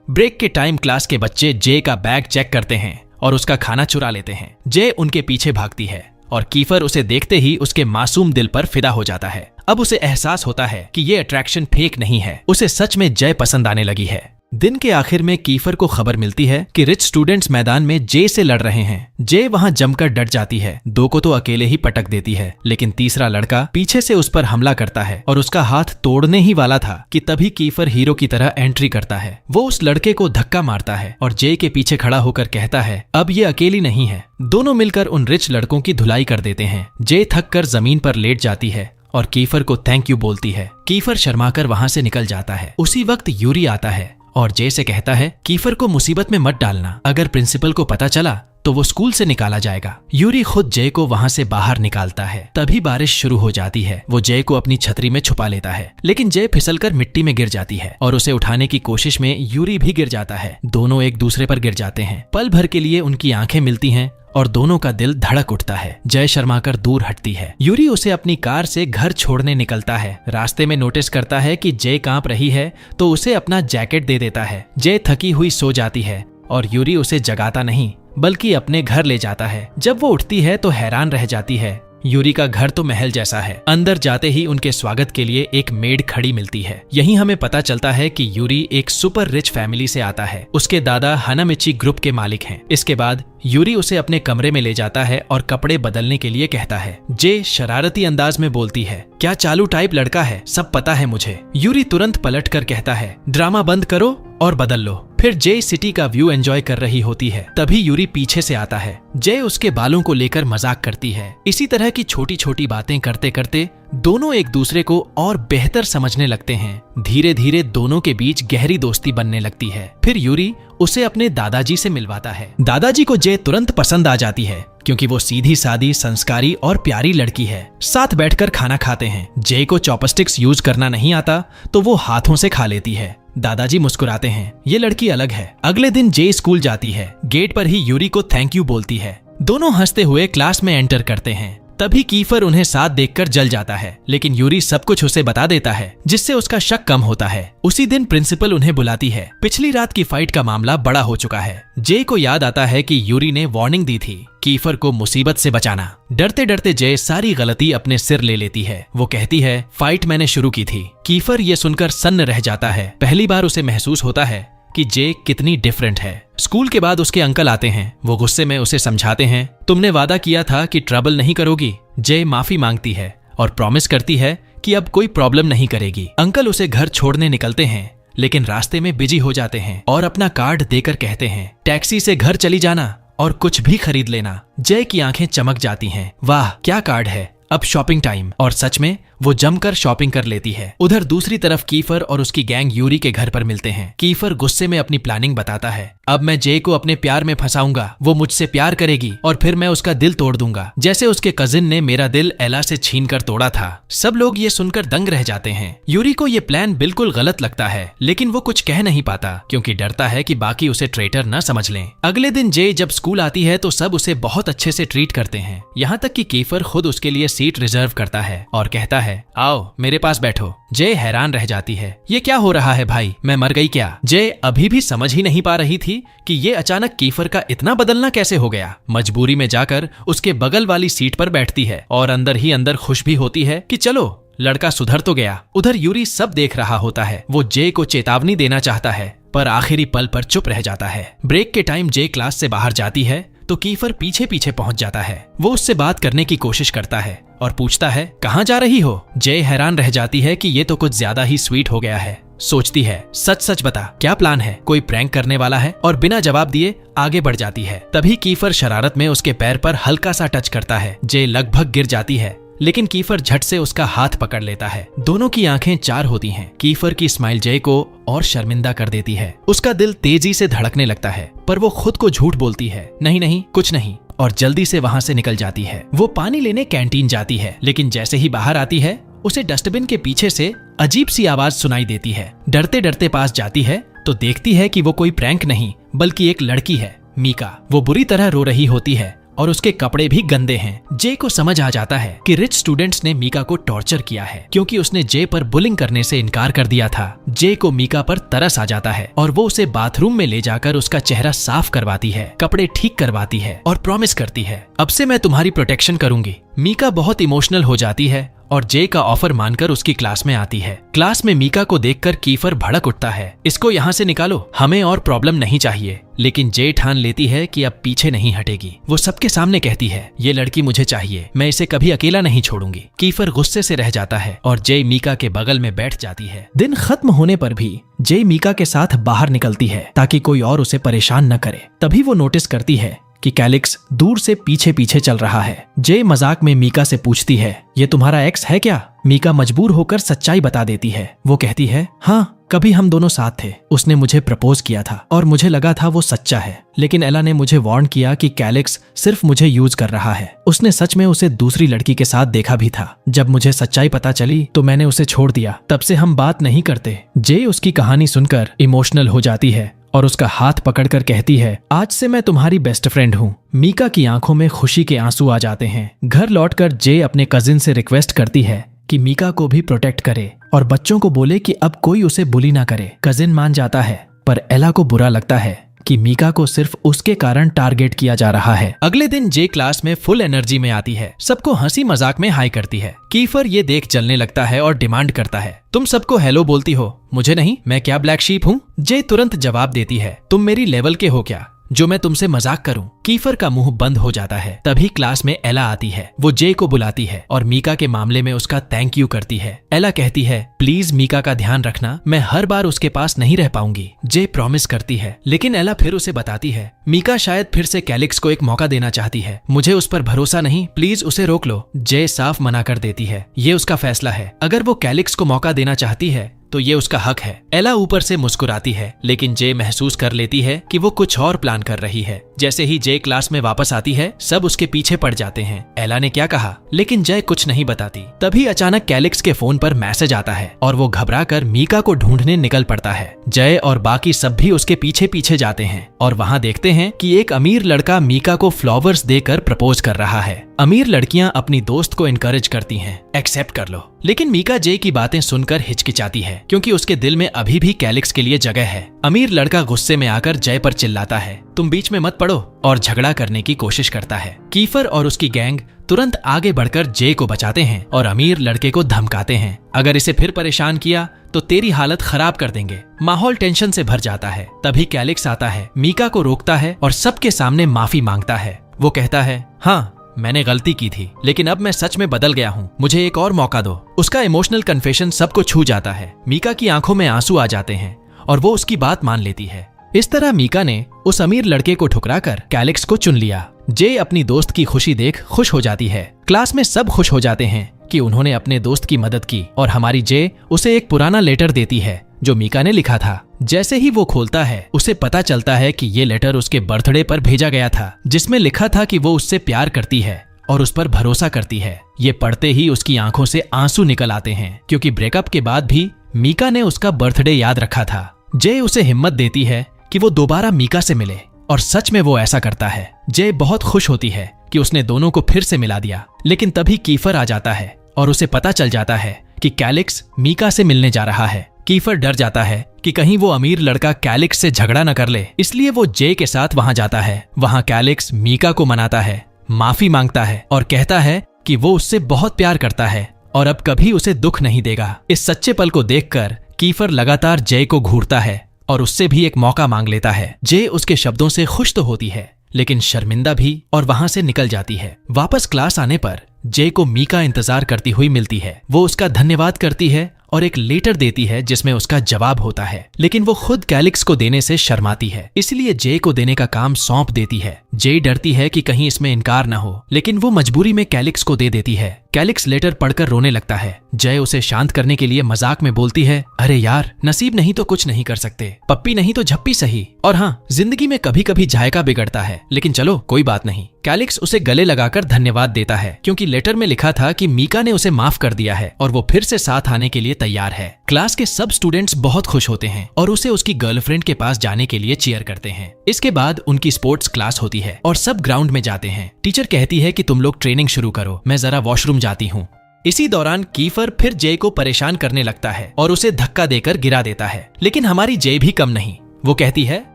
ब्रेक के टाइम क्लास के बच्चे जे का बैग चेक करते हैं और उसका खाना चुरा लेते हैं। जे उनके पीछे भागती है और कीफर उसे देखते ही उसके मासूम दिल पर फिदा हो जाता है। अब उसे एहसास होता है कि ये अट्रैक्शन फेक नहीं है, उसे सच में जय पसंद आने लगी है। दिन के आखिर में कीफर को खबर मिलती है कि रिच स्टूडेंट्स मैदान में जे से लड़ रहे हैं। जे वहां जमकर डट जाती है। दो को तो अकेले ही पटक देती है, लेकिन तीसरा लड़का पीछे से उस पर हमला करता है और उसका हाथ तोड़ने ही वाला था कि तभी कीफर हीरो की तरह एंट्री करता है। वो उस लड़के को धक्का मारता है और जे के पीछे खड़ा होकर कहता है अब ये अकेली नहीं है। दोनों मिलकर उन रिच लड़कों की धुलाई कर देते हैं। जे थक कर जमीन पर लेट जाती है और कीफर को थैंक यू बोलती है। कीफर शर्माकर वहां से निकल जाता है। उसी वक्त यूरी आता है और जे से कहता है कीफर को मुसीबत में मत डालना, अगर प्रिंसिपल को पता चला तो वो स्कूल से निकाला जाएगा। यूरी खुद जे को वहां से बाहर निकालता है। तभी बारिश शुरू हो जाती है। वो जे को अपनी छतरी में छुपा लेता है, लेकिन जे फिसलकर मिट्टी में गिर जाती है और उसे उठाने की कोशिश में यूरी भी गिर जाता है। दोनों एक दूसरे पर गिर जाते हैं। पल भर के लिए उनकी आंखें मिलती हैं और दोनों का दिल धड़क उठता है। जय शर्माकर दूर हटती है। यूरी उसे अपनी कार से घर छोड़ने निकलता है। रास्ते में नोटिस करता है कि जय कांप रही है तो उसे अपना जैकेट दे देता है। जय थकी हुई सो जाती है और यूरी उसे जगाता नहीं बल्कि अपने घर ले जाता है। जब वो उठती है तो हैरान रह जाती है। यूरी का घर तो महल जैसा है। अंदर जाते ही उनके स्वागत के लिए एक मेड खड़ी मिलती है। यहीं हमें पता चलता है कि यूरी एक सुपर रिच फैमिली से आता है। उसके दादा हानामिची ग्रुप के मालिक हैं। इसके बाद यूरी उसे अपने कमरे में ले जाता है और कपड़े बदलने के लिए कहता है। जे शरारती अंदाज में बोलती है क्या चालू टाइप लड़का है, सब पता है मुझे। यूरी तुरंत पलट कर कहता है ड्रामा बंद करो और बदल लो। फिर जय सिटी का व्यू एंजॉय कर रही होती है। तभी यूरी पीछे से आता है। जय उसके बालों को लेकर मजाक करती है। इसी तरह की छोटी छोटी बातें करते करते दोनों एक दूसरे को और बेहतर समझने लगते हैं। धीरे धीरे दोनों के बीच गहरी दोस्ती बनने लगती है। फिर यूरी उसे अपने दादाजी से मिलवाता है। दादाजी को जय तुरंत पसंद आ जाती है क्योंकि वो सीधी सादी, संस्कारी और प्यारी लड़की है। साथ बैठकर खाना खाते हैं। जय को चॉपस्टिक्स यूज करना नहीं आता तो वो हाथों से खा लेती है। दादाजी मुस्कुराते हैं, ये लड़की अलग है। अगले दिन जय स्कूल जाती है। गेट पर ही यूरी को थैंक यू बोलती है। दोनों हंसते हुए क्लास में एंटर करते हैं। तभी कीफर उन्हें साथ देखकर जल जाता है, लेकिन यूरी सब कुछ उसे बता देता है जिससे उसका शक कम होता है। उसी दिन प्रिंसिपल उन्हें बुलाती है। पिछली रात की फाइट का मामला बड़ा हो चुका है। जय को याद आता है कि यूरी ने वार्निंग दी थी कीफर को मुसीबत से बचाना। डरते डरते जय सारी गलती अपने सिर ले लेती है। वो कहती है फाइट मैंने शुरू की थी। कीफर ये सुनकर सन्न रह जाता है। पहली बार उसे महसूस होता है कि जय कितनी डिफरेंट है। स्कूल के बाद उसके अंकल आते हैं। वो गुस्से में उसे समझाते हैं तुमने वादा किया था कि ट्रबल नहीं करोगी। जय माफी मांगती है और प्रॉमिस करती है कि अब कोई प्रॉब्लम नहीं करेगी। अंकल उसे घर छोड़ने निकलते हैं, लेकिन रास्ते में बिजी हो जाते हैं और अपना कार्ड देकर कहते हैं टैक्सी से घर चली जाना और कुछ भी खरीद लेना। जय की आंखें चमक जाती हैं। वाह क्या कार्ड है, अब शॉपिंग टाइम। और सच में वो जमकर शॉपिंग कर लेती है। उधर दूसरी तरफ कीफर और उसकी गैंग यूरी के घर पर मिलते हैं। कीफर गुस्से में अपनी प्लानिंग बताता है अब मैं जय को अपने प्यार में फंसाऊंगा, वो मुझसे प्यार करेगी और फिर मैं उसका दिल तोड़ दूंगा, जैसे उसके कजिन ने मेरा दिल एला से छीन कर तोड़ा था। सब लोग ये सुनकर दंग रह जाते हैं। यूरी को ये प्लान बिल्कुल गलत लगता है, लेकिन वो कुछ कह नहीं पाता क्योंकि डरता है कि बाकी उसे ट्रेटर न समझ लें। अगले दिन जय जब स्कूल आती है तो सब उसे बहुत अच्छे से ट्रीट करते हैं, यहाँ तक कि कीफर खुद उसके लिए सीट रिजर्व करता है और कहता है आओ मेरे पास बैठो। जय हैरान रह जाती है, ये क्या हो रहा है भाई, मैं मर गई क्या? जय अभी भी समझ ही नहीं पा रही थी कि ये अचानक कीफर का इतना बदलना कैसे हो गया। मजबूरी में जाकर उसके बगल वाली सीट पर बैठती है और अंदर ही अंदर खुश भी होती है कि चलो लड़का सुधर तो गया। उधर यूरी सब देख रहा होता है। वो जय को चेतावनी देना चाहता है पर आखिरी पल पर चुप रह जाता है। ब्रेक के टाइम जय क्लास से बाहर जाती है तो कीफर पीछे पीछे पहुंच जाता है। वो उससे बात करने की कोशिश करता है और पूछता है कहाँ जा रही हो। जय हैरान रह जाती है कि ये तो कुछ ज्यादा ही स्वीट हो गया है। सोचती है सच सच बता क्या प्लान है, कोई प्रैंक करने वाला है, और बिना जवाब दिए आगे बढ़ जाती है। तभी कीफर शरारत में उसके पैर पर हल्का सा टच करता है। जय लगभग गिर जाती है, लेकिन कीफर झट से उसका हाथ पकड़ लेता है। दोनों की आंखें चार होती हैं। कीफर की स्माइल जय को और शर्मिंदा कर देती है। उसका दिल तेजी से धड़कने लगता है, पर वो खुद को झूठ बोलती है, नहीं नहीं कुछ नहीं, और जल्दी से वहां से निकल जाती है। वो पानी लेने कैंटीन जाती है, लेकिन जैसे ही बाहर आती है उसे डस्टबिन के पीछे से अजीब सी आवाज सुनाई देती है। डरते डरते पास जाती है तो देखती है कि वो कोई प्रैंक नहीं बल्कि एक लड़की है, मीका। वो बुरी तरह रो रही होती है और उसके कपड़े भी गंदे हैं। जे को समझ आ जाता है कि रिच स्टूडेंट्स ने मीका को टॉर्चर किया है, क्योंकि उसने जे पर बुलिंग करने से इनकार कर दिया था। जे को मीका पर तरस आ जाता है और वो उसे बाथरूम में ले जाकर उसका चेहरा साफ करवाती है, कपड़े ठीक करवाती है और प्रॉमिस करती है अब से मैं तुम्हारी प्रोटेक्शन करूंगी। मीका बहुत इमोशनल हो जाती है और जे का ऑफर मानकर उसकी क्लास में आती है। क्लास में मीका को देखकर कीफर भड़क उठता है, इसको यहाँ से निकालो, हमें और प्रॉब्लम नहीं चाहिए। लेकिन जे ठान लेती है कि अब पीछे नहीं हटेगी। वो सबके सामने कहती है ये लड़की मुझे चाहिए, मैं इसे कभी अकेला नहीं छोड़ूंगी। कीफर गुस्से से रह जाता है और जे मीका के बगल में बैठ जाती है। दिन खत्म होने पर भी जे मीका के साथ बाहर निकलती है ताकि कोई और उसे परेशान न करे। तभी वो नोटिस करती है कि कैलिक्स दूर से पीछे पीछे चल रहा है। जे मजाक में मीका से पूछती है ये तुम्हारा एक्स है क्या? मीका मजबूर होकर सच्चाई बता देती है। वो कहती है हाँ, कभी हम दोनों साथ थे, उसने मुझे प्रपोज किया था और मुझे लगा था वो सच्चा है, लेकिन एला ने मुझे वार्न किया कि कैलिक्स सिर्फ मुझे यूज कर रहा है। उसने सच में उसे दूसरी लड़की के साथ देखा भी था। जब मुझे सच्चाई पता चली तो मैंने उसे छोड़ दिया, तब से हम बात नहीं करते। जे उसकी कहानी सुनकर इमोशनल हो जाती है और उसका हाथ पकड़कर कहती है आज से मैं तुम्हारी बेस्ट फ्रेंड हूँ। मीका की आंखों में खुशी के आंसू आ जाते हैं। घर लौटकर जे अपने कजिन से रिक्वेस्ट करती है कि मीका को भी प्रोटेक्ट करे और बच्चों को बोले कि अब कोई उसे बुली ना करे। कजिन मान जाता है, पर एला को बुरा लगता है कि मीका को सिर्फ उसके कारण टारगेट किया जा रहा है। अगले दिन जे क्लास में फुल एनर्जी में आती है, सबको हंसी मजाक में हाई करती है। कीफर ये देख जलने लगता है और डिमांड करता है तुम सबको हेलो बोलती हो, मुझे नहीं, मैं क्या ब्लैक शीप हूँ? जे तुरंत जवाब देती है तुम मेरी लेवल के हो क्या जो मैं तुमसे मजाक करूं? कीफर का मुंह बंद हो जाता है। तभी क्लास में एला आती है। वो जे को बुलाती है और मीका के मामले में उसका थैंक यू करती है। एला कहती है प्लीज मीका का ध्यान रखना, मैं हर बार उसके पास नहीं रह पाऊंगी। जे प्रॉमिस करती है, लेकिन एला फिर उसे बताती है मीका शायद फिर से कैलिक्स को एक मौका देना चाहती है, मुझे उस पर भरोसा नहीं, प्लीज उसे रोक लो। जे साफ मना कर देती है, ये उसका फैसला है, अगर वो कैलिक्स को मौका देना चाहती है तो ये उसका हक है। एला ऊपर से मुस्कुराती है, लेकिन जे महसूस कर लेती है कि वो कुछ और प्लान कर रही है। जैसे ही जे क्लास में वापस आती है सब उसके पीछे पड़ जाते हैं। एला ने क्या कहा, लेकिन जय कुछ नहीं बताती। तभी अचानक कैलिक्स के फोन पर मैसेज आता है और वो घबराकर मीका को ढूंढने निकल पड़ता है। जय और बाकी सब भी उसके पीछे पीछे जाते हैं और वहाँ देखते हैं कि एक अमीर लड़का मीका को फ्लावर्स देकर प्रपोज कर रहा है। अमीर लड़कियां अपनी दोस्त को इनकरेज करती हैं, एक्सेप्ट कर लो, लेकिन मीका जे की बातें सुनकर हिचकिचाती है क्योंकि उसके दिल में अभी भी कैलिक्स के लिए जगह है। अमीर लड़का गुस्से में आकर जय पर चिल्लाता है तुम बीच में मत पड़ो, और झगड़ा करने की कोशिश करता है। कीफर और उसकी गैंग तुरंत आगे बढ़कर जे को बचाते हैं और अमीर लड़के को धमकाते हैं अगर इसे फिर परेशान किया तो तेरी हालत खराब कर देंगे। माहौल टेंशन से भर जाता है। तभी कैलिक्स आता है, मीका को रोकता है और सबके सामने माफी मांगता है। वो कहता है हाँ, मैंने गलती की थी, लेकिन अब मैं सच में बदल गया हूँ, मुझे एक और मौका दो। उसका इमोशनल कन्फेशन सबको छू जाता है। मीका की आंखों में आंसू आ जाते हैं और वो उसकी बात मान लेती है। इस तरह मीका ने उस अमीर लड़के को ठुकराकर कैलिक्स को चुन लिया। जे अपनी दोस्त की खुशी देख खुश हो जाती है। क्लास में सब खुश हो जाते हैं कि उन्होंने अपने दोस्त की मदद की और हमारी जे उसे एक पुराना लेटर देती है जो मीका ने लिखा था। जैसे ही वो खोलता है उसे पता चलता है कि ये लेटर उसके बर्थडे पर भेजा गया था, जिसमें लिखा था कि वो उससे प्यार करती है और उस पर भरोसा करती है। ये पढ़ते ही उसकी आंखों से आंसू निकल आते हैं क्योंकि ब्रेकअप के बाद भी मीका ने उसका बर्थडे याद रखा था। जे उसे हिम्मत देती है कि वो दोबारा मीका से मिले और सच में वो ऐसा करता है। जे बहुत खुश होती है कि उसने दोनों को फिर से मिला दिया, लेकिन तभी कीफर आ जाता है और उसे पता चल जाता है कि कैलिक्स मीका से मिलने जा रहा है। कीफर डर जाता है कि कहीं वो अमीर लड़का कैलिक्स से झगड़ा न कर ले, इसलिए वो जे के साथ वहां जाता है। वहां कैलिक्स मीका को मनाता है, माफी मांगता है और कहता है कि वो उससे बहुत प्यार करता है और अब कभी उसे दुख नहीं देगा। इस सच्चे पल को देखकर कीफर लगातार जे को घूरता है और उससे भी एक मौका मांग लेता है। जे उसके शब्दों से खुश तो होती है, लेकिन शर्मिंदा भी, और वहां से निकल जाती है। वापस क्लास आने पर जे को मीका इंतजार करती हुई मिलती है। वो उसका धन्यवाद करती है और एक लेटर देती है जिसमें उसका जवाब होता है, लेकिन वो खुद कैलिक्स को देने से शर्माती है, इसलिए जे को देने का काम सौंप देती है। जे डरती है कि कहीं इसमें इनकार न हो, लेकिन वो मजबूरी में कैलिक्स को दे देती है। कैलिक्स लेटर पढ़कर रोने लगता है। जय उसे शांत करने के लिए मजाक में बोलती है, अरे यार, नसीब नहीं तो कुछ नहीं कर सकते, पप्पी नहीं तो झप्पी सही, और हाँ, जिंदगी में कभी कभी जायका बिगड़ता है, लेकिन चलो कोई बात नहीं। कैलिक्स उसे गले लगाकर धन्यवाद देता है, क्योंकि लेटर में लिखा था कि मीका ने उसे माफ कर दिया है और वो फिर से साथ आने के लिए तैयार है। क्लास के सब स्टूडेंट्स बहुत खुश होते हैं और उसे उसकी गर्लफ्रेंड के पास जाने के लिए चीयर करते हैं। इसके बाद उनकी स्पोर्ट्स क्लास होती है और सब ग्राउंड में जाते हैं। टीचर कहती है कि तुम लोग ट्रेनिंग शुरू करो, मैं जरा वॉशरूम जाती हूँ। इसी दौरान कीफर फिर जे को परेशान करने लगता है और उसे धक्का देकर गिरा देता है, लेकिन हमारी जे भी कम नहीं। वो कहती है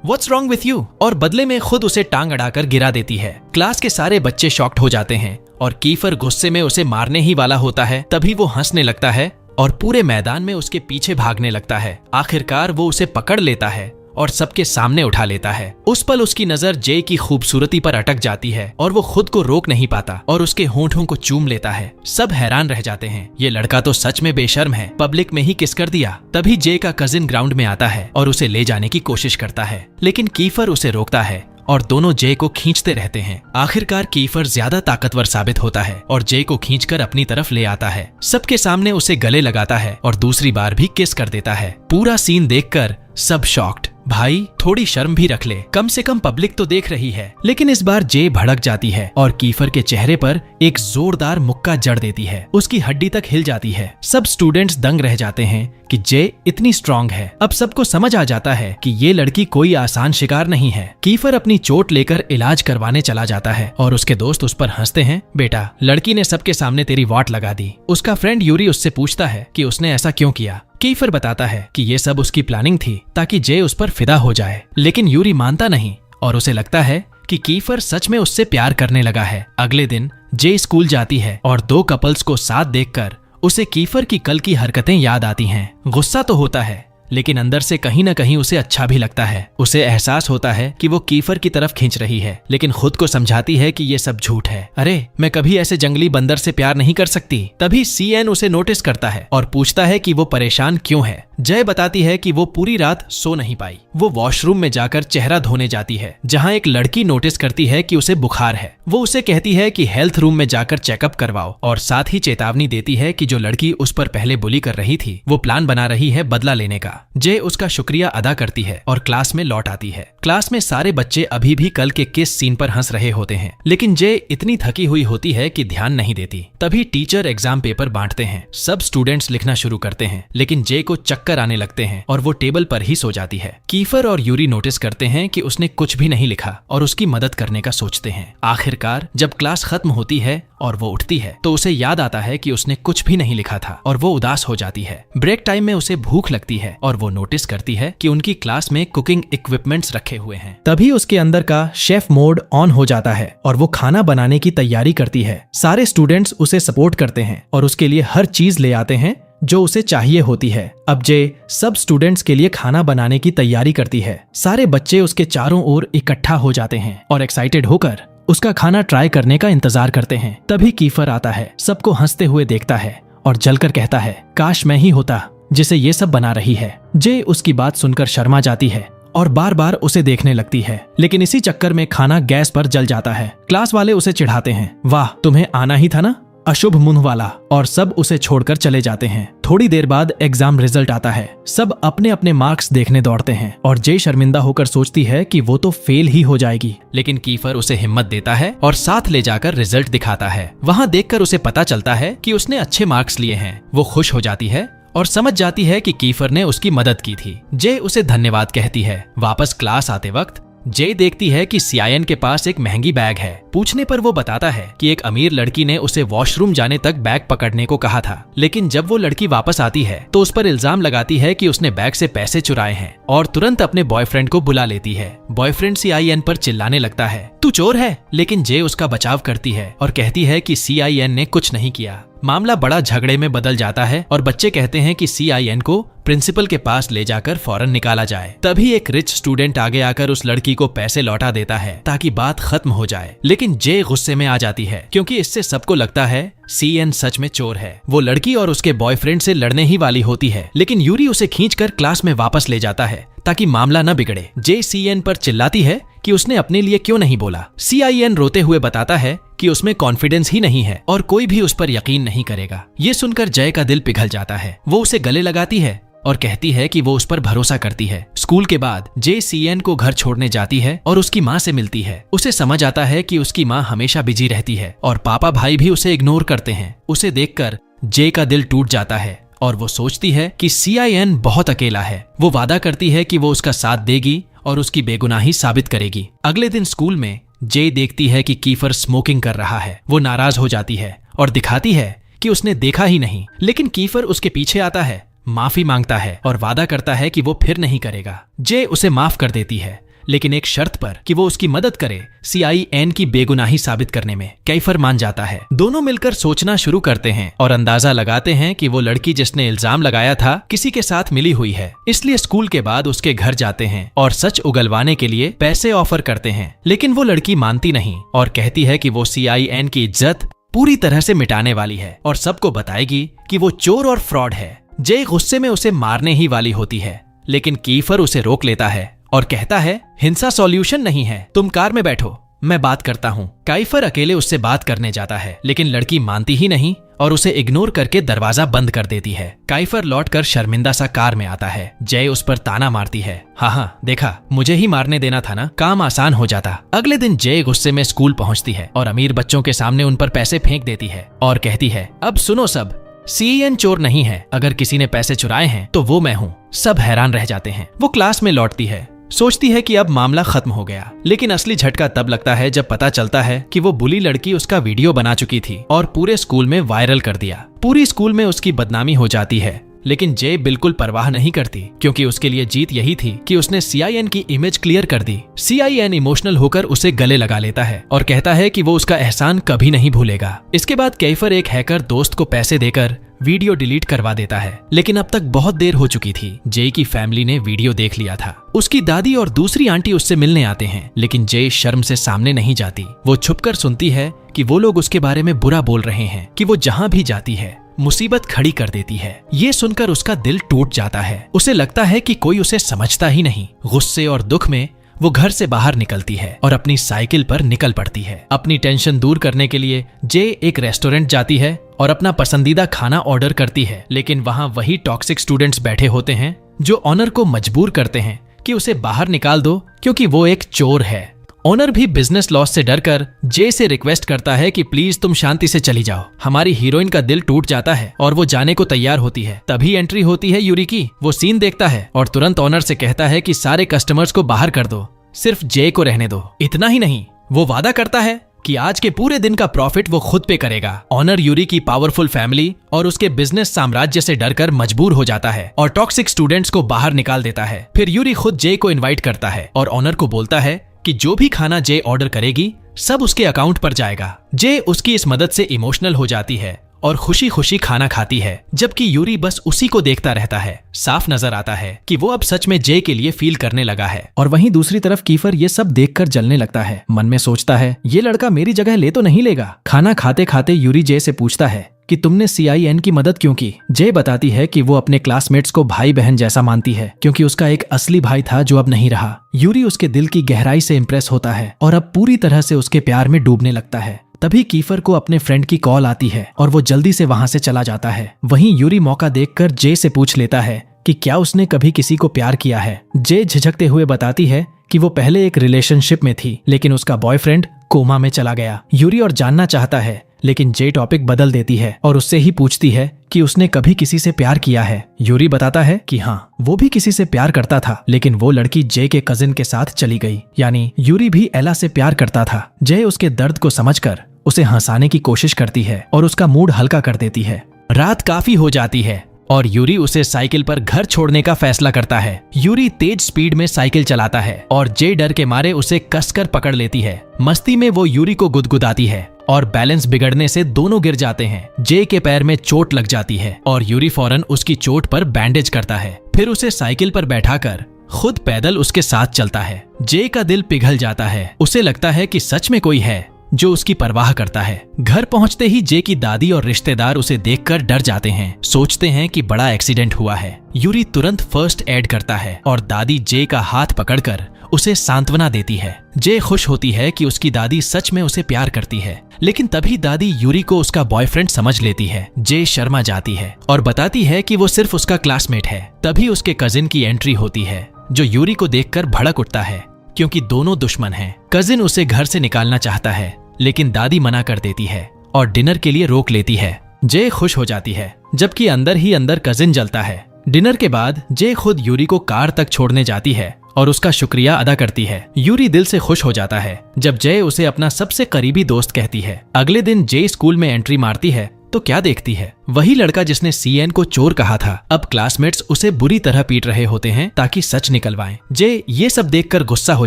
व्हाट्स रॉन्ग विथ यू, और बदले में खुद उसे टांग अड़ाकर गिरा देती है। क्लास के सारे बच्चे शॉक्ड हो जाते हैं और कीफर गुस्से में उसे मारने ही वाला होता है। तभी वो हंसने लगता है और पूरे मैदान में उसके पीछे भागने लगता है। आखिरकार वो उसे पकड़ लेता है और सबके सामने उठा लेता है। उस पल उसकी नजर जे की खूबसूरती पर अटक जाती है और वो खुद को रोक नहीं पाता और उसके होंठों को चूम लेता है। सब हैरान रह जाते हैं, ये लड़का तो सच में बेशर्म है, पब्लिक में ही किस कर दिया। तभी जे का कजिन ग्राउंड में आता है और उसे ले जाने की कोशिश करता है, लेकिन कीफर उसे रोकता है और दोनों जे को खींचते रहते हैं। आखिरकार कीफर ज्यादा ताकतवर साबित होता है और जे को खींचकर अपनी तरफ ले आता है। सबके सामने उसे गले लगाता है और दूसरी बार भी किस कर देता है। पूरा सीन देखकर सब शॉक्ड। भाई, थोड़ी शर्म भी रख ले, कम से कम पब्लिक तो देख रही है। लेकिन इस बार जे भड़क जाती है और कीफर के चेहरे पर एक जोरदार मुक्का जड़ देती है। उसकी हड्डी तक हिल जाती है। सब स्टूडेंट्स दंग रह जाते हैं कि जे इतनी स्ट्रांग है। अब सबको समझ आ जाता है कि ये लड़की कोई आसान शिकार नहीं है। कीफर अपनी चोट लेकर इलाज करवाने चला जाता है और उसके दोस्त उस पर हंसते हैं। बेटा, लड़की ने सबके सामने तेरी वाट लगा दी। उसका फ्रेंड यूरी उससे पूछता है कि उसने ऐसा क्यों किया। कीफर बताता है कि ये सब उसकी प्लानिंग थी ताकि जे उस पर फिदा हो जाए, लेकिन यूरी मानता नहीं और उसे लगता है कि कीफर सच में उससे प्यार करने लगा है। अगले दिन जे स्कूल जाती है और दो कपल्स को साथ देखकर उसे कीफर की कल की हरकतें याद आती हैं। गुस्सा तो होता है, लेकिन अंदर से कहीं न कहीं उसे अच्छा भी लगता है। उसे एहसास होता है कि वो कीफर की तरफ खींच रही है, लेकिन खुद को समझाती है कि ये सब झूठ है। अरे, मैं कभी ऐसे जंगली बंदर से प्यार नहीं कर सकती। तभी सीएन उसे नोटिस करता है और पूछता है कि वो परेशान क्यों है। जय बताती है कि वो पूरी रात सो नहीं पाई। वो वॉशरूम में जाकर चेहरा धोने जाती है, जहाँ एक लड़की नोटिस करती है कि उसे बुखार है। वो उसे कहती है कि हेल्थ रूम में जाकर चेकअप करवाओ और साथ ही चेतावनी देती है कि जो लड़की उस पर पहले बुली कर रही थी वो प्लान बना रही है बदला लेने का। जे उसका शुक्रिया अदा करती है और क्लास में लौट आती है। क्लास में सारे बच्चे अभी भी कल के किस सीन पर हंस रहे होते हैं, लेकिन जे इतनी थकी हुई होती है कि ध्यान नहीं देती। तभी टीचर एग्जाम पेपर बांटते हैं। सब स्टूडेंट्स लिखना शुरू करते हैं, लेकिन जे को चक्कर आने लगते हैं और वो टेबल पर ही सो जाती है। कीफर और यूरी नोटिस करते हैं कि उसने कुछ भी नहीं लिखा और उसकी मदद करने का सोचते हैं। आखिरकार जब क्लास खत्म होती है और वो उठती है तो उसे याद आता है कि उसने कुछ भी नहीं लिखा था और वो उदास हो जाती है। ब्रेक टाइम में उसे भूख लगती है और वो नोटिस करती है कि उनकी क्लास में कुकिंग इक्विपमेंट्स रखे हुए हैं। तभी उसके अंदर का शेफ मोड ऑन हो जाता है और वो खाना बनाने की तैयारी करती है। सारे स्टूडेंट्स उसे सपोर्ट करते हैं और उसके लिए हर चीज ले आते हैं जो उसे चाहिए होती है। अब जे सब स्टूडेंट्स के लिए खाना बनाने की तैयारी करती है। सारे बच्चे उसके चारों ओर इकट्ठा हो जाते हैं और एक्साइटेड होकर उसका खाना ट्राई करने का इंतजार करते हैं। तभी कीफर आता है, सबको हंसते हुए देखता है और जलकर कहता है, काश मैं ही होता जिसे ये सब बना रही है। जे उसकी बात सुनकर शर्मा जाती है और बार बार उसे देखने लगती है, लेकिन इसी चक्कर में खाना गैस पर जल जाता है। क्लास वाले उसे चिढ़ाते हैं, वाह, तुम्हें आना ही था ना, अशुभ मुंह वाला, और सब उसे छोड़कर चले जाते हैं। थोड़ी देर बाद एग्जाम रिजल्ट आता है। सब अपने अपने मार्क्स देखने दौड़ते हैं और जे शर्मिंदा होकर सोचती है कि वो तो फेल ही हो जाएगी, लेकिन कीफर उसे हिम्मत देता है और साथ ले जाकर रिजल्ट दिखाता है। वहाँ देखकर उसे पता चलता है कि उसने अच्छे मार्क्स लिए हैं। वो खुश हो जाती है और समझ जाती है कि कीफर ने उसकी मदद की थी। जे उसे धन्यवाद कहती है। वापस क्लास आते वक्त जे देखती है कि सीआईएन के पास एक महंगी बैग है। पूछने पर वो बताता है कि एक अमीर लड़की ने उसे वॉशरूम जाने तक बैग पकड़ने को कहा था, लेकिन जब वो लड़की वापस आती है तो उस पर इल्जाम लगाती है कि उसने बैग से पैसे चुराए हैं और तुरंत अपने बॉयफ्रेंड को बुला लेती है। बॉयफ्रेंड सीआईएन पर चिल्लाने लगता है, तू चोर है, लेकिन जे उसका बचाव करती है और कहती है कि सीआईएन ने कुछ नहीं किया। मामला बड़ा झगड़े में बदल जाता है और बच्चे कहते हैं कि CIN को प्रिंसिपल के पास ले जाकर फौरन निकाला जाए। तभी एक रिच स्टूडेंट आगे आकर उस लड़की को पैसे लौटा देता है ताकि बात खत्म हो जाए। लेकिन जे गुस्से में आ जाती है क्योंकि इससे सबको लगता है CN सच में चोर है। वो लड़की और उसके बॉयफ्रेंड से लड़ने ही वाली होती है, लेकिन यूरी उसे खींचकर क्लास में वापस ले जाता है ताकि मामला न बिगड़े। जे CN पर चिल्लाती है कि उसने अपने लिए क्यों नहीं बोला। CIN रोते हुए बताता है कि उसमें कॉन्फिडेंस ही नहीं है और कोई भी उस पर यकीन नहीं करेगा। ये सुनकर जय का दिल पिघल जाता है। वो उसे गले लगाती है और कहती है कि वो उस पर भरोसा करती है। स्कूल के बाद जे CN को घर छोड़ने जाती है और उसकी माँ से मिलती है। उसे समझ आता है कि उसकी माँ हमेशा बिजी रहती है और पापा भाई भी उसे इग्नोर करते हैं। उसे देखकर जे का दिल टूट जाता है और वो सोचती है कि CIN बहुत अकेला है। वो वादा करती है कि वो उसका साथ देगी और उसकी बेगुनाही साबित करेगी। अगले दिन स्कूल में जे देखती है कि कीफर स्मोकिंग कर रहा है। वो नाराज हो जाती है और दिखाती है कि उसने देखा ही नहीं, लेकिन कीफर उसके पीछे आता है, माफी मांगता है और वादा करता है कि वो फिर नहीं करेगा। जे उसे माफ कर देती है, लेकिन एक शर्त पर कि वो उसकी मदद करे CIN की बेगुनाही साबित करने में। कीफर मान जाता है। दोनों मिलकर सोचना शुरू करते हैं और अंदाजा लगाते हैं कि वो लड़की जिसने इल्जाम लगाया था किसी के साथ मिली हुई है। इसलिए स्कूल के बाद उसके घर जाते हैं और सच उगलवाने के लिए पैसे ऑफर करते हैं, लेकिन वो लड़की मानती नहीं और कहती है कि वो CIN की इज्जत पूरी तरह से मिटाने वाली है और सबको बताएगी कि वो चोर और फ्रॉड है। जे गुस्से में उसे मारने ही वाली होती है, लेकिन कीफर उसे रोक लेता है और कहता है हिंसा सॉल्यूशन नहीं है, तुम कार में बैठो, मैं बात करता हूँ। कीफर अकेले उससे बात करने जाता है, लेकिन लड़की मानती ही नहीं और उसे इग्नोर करके दरवाजा बंद कर देती है। कीफर लौटकर शर्मिंदा सा कार में आता है। जय उस पर ताना मारती है, हाँ देखा, मुझे ही मारने देना था ना, काम आसान हो जाता। अगले दिन जय गुस्से में स्कूल पहुंचती है और अमीर बच्चों के सामने उन पर पैसे फेंक देती है और कहती है अब सुनो सब, CN चोर नहीं है, अगर किसी ने पैसे चुराए हैं तो वो मैं हूँ। सब हैरान रह जाते हैं। वो क्लास में लौटती है, सोचती है कि अब मामला खत्म हो गया, लेकिन असली झटका तब लगता है जब पता चलता है कि वो बुली लड़की उसका वीडियो बना चुकी थी और पूरे स्कूल में वायरल कर दिया। पूरी स्कूल में उसकी बदनामी हो जाती है, लेकिन जे बिल्कुल परवाह नहीं करती क्योंकि उसके लिए जीत यही थी कि उसने CIN की इमेज क्लियर कर दी। CIN इमोशनल होकर उसे गले लगा लेता है और कहता है कि वो उसका एहसान कभी नहीं भूलेगा। इसके बाद कीफर एक हैकर दोस्त को पैसे देकर वीडियो डिलीट करवा देता है, लेकिन अब तक बहुत देर हो चुकी थी। जे की फैमिली ने वीडियो देख लिया था। उसकी दादी और दूसरी आंटी उससे मिलने आते हैं, लेकिन जे शर्म से सामने नहीं जाती। वो छुपकर सुनती है कि वो लोग उसके बारे में बुरा बोल रहे हैं, कि वो जहाँ भी जाती है मुसीबत खड़ी कर देती है। ये सुनकर उसका दिल टूट जाता है। उसे लगता है कि कोई उसे समझता ही नहीं। गुस्से और दुख में वो घर से बाहर निकलती है और अपनी साइकिल पर निकल पड़ती है। अपनी टेंशन दूर करने के लिए जे एक रेस्टोरेंट जाती है और अपना पसंदीदा खाना ऑर्डर करती है, लेकिन वहाँ वही टॉक्सिक स्टूडेंट्स बैठे होते हैं जो ऑनर को मजबूर करते हैं कि उसे बाहर निकाल दो क्योंकि वो एक चोर है। ऑनर भी बिजनेस लॉस से डरकर जे से रिक्वेस्ट करता है कि प्लीज तुम शांति से चली जाओ। हमारी हीरोइन का दिल टूट जाता है और वो जाने को तैयार होती है। तभी एंट्री होती है यूरी की। वो सीन देखता है और तुरंत ऑनर से कहता है कि सारे कस्टमर्स को बाहर कर दो, सिर्फ जे को रहने दो। इतना ही नहीं, वो वादा करता है कि आज के पूरे दिन का प्रॉफिट वो खुद पे करेगा। ऑनर यूरी की पावरफुल फैमिली और उसके बिजनेस साम्राज्य से डरकर मजबूर हो जाता है और टॉक्सिक स्टूडेंट्स को बाहर निकाल देता है। फिर यूरी खुद जे को इनवाइट करता है और ऑनर को बोलता है कि जो भी खाना जे ऑर्डर करेगी सब उसके अकाउंट पर जाएगा। जे उसकी इस मदद से इमोशनल हो जाती है और खुशी खुशी खाना खाती है, जबकि यूरी बस उसी को देखता रहता है। साफ नजर आता है कि वो अब सच में जे के लिए फील करने लगा है। और वहीं दूसरी तरफ कीफर ये सब देखकर जलने लगता है। मन में सोचता है ये लड़का मेरी जगह ले तो नहीं लेगा। खाना खाते खाते यूरी जे से पूछता है कि तुमने CIN की मदद क्यों की। जे बताती है कि वो अपने क्लासमेट्स को भाई बहन जैसा मानती है क्योंकि उसका एक असली भाई था जो अब नहीं रहा। यूरी उसके दिल की गहराई से इम्प्रेस होता है और अब पूरी तरह से उसके प्यार में डूबने लगता है। तभी कीफर को अपने फ्रेंड की कॉल आती है और वो जल्दी से वहां से चला जाता है। वहीं यूरी मौका देखकर जे से पूछ लेता है कि क्या उसने कभी किसी को प्यार किया है। जे झिझकते हुए बताती है कि वो पहले एक रिलेशनशिप में थी, लेकिन उसका बॉयफ्रेंड कोमा में चला गया। यूरी और जानना चाहता है, लेकिन जे टॉपिक बदल देती है और उससे ही पूछती है कि उसने कभी किसी से प्यार किया है। यूरी बताता है कि हाँ, वो भी किसी से प्यार करता था, लेकिन वो लड़की जे के कजिन के साथ चली गई। यानी यूरी भी एला से प्यार करता था। जे उसके दर्द को समझकर उसे हंसाने की कोशिश करती है और उसका मूड हल्का कर देती है। रात काफी हो जाती है और यूरी उसे साइकिल पर घर छोड़ने का फैसला करता है। यूरी तेज स्पीड में साइकिल चलाता है और जे डर के मारे उसे कसकर पकड़ लेती है। मस्ती में वो यूरी को गुदगुदाती है और बैलेंस बिगड़ने से दोनों गिर जाते हैं। जे के पैर में चोट लग जाती है और यूरी फौरन उसकी चोट पर बैंडेज करता है। फिर उसे साइकिल पर बैठाकर खुद पैदल उसके साथ चलता है। जे का दिल पिघल जाता है। उसे लगता है कि सच में कोई है जो उसकी परवाह करता है। घर पहुंचते ही जे की दादी और रिश्तेदार उसे देखकर डर जाते हैं, सोचते हैं कि बड़ा एक्सीडेंट हुआ है। यूरी तुरंत फर्स्ट एड करता है और दादी जे का हाथ पकड़कर उसे सांत्वना देती है। जे खुश होती है कि उसकी दादी सच में उसे प्यार करती है, लेकिन तभी दादी यूरी को उसका बॉयफ्रेंड समझ लेती है। जे शर्मा जाती है और बताती है कि वो सिर्फ उसका क्लासमेट है। तभी उसके कजिन की एंट्री होती है, जो यूरी को देखकर भड़क उठता है क्योंकि दोनों दुश्मन हैं। कजिन उसे घर से निकालना चाहता है, लेकिन दादी मना कर देती है और डिनर के लिए रोक लेती है। जे खुश हो जाती है, जबकि अंदर ही अंदर कजिन जलता है। डिनर के बाद जे खुद यूरी को कार तक छोड़ने जाती है और उसका शुक्रिया अदा करती है। यूरी दिल से खुश हो जाता है जब जय उसे अपना सबसे करीबी दोस्त कहती है। अगले दिन जे स्कूल में एंट्री मारती है तो क्या देखती है, वही लड़का जिसने सीएन को चोर कहा था। अब क्लासमेट्स उसे बुरी तरह पीट रहे होते हैं ताकि सच निकलवाएं। जे ये सब देखकर गुस्सा हो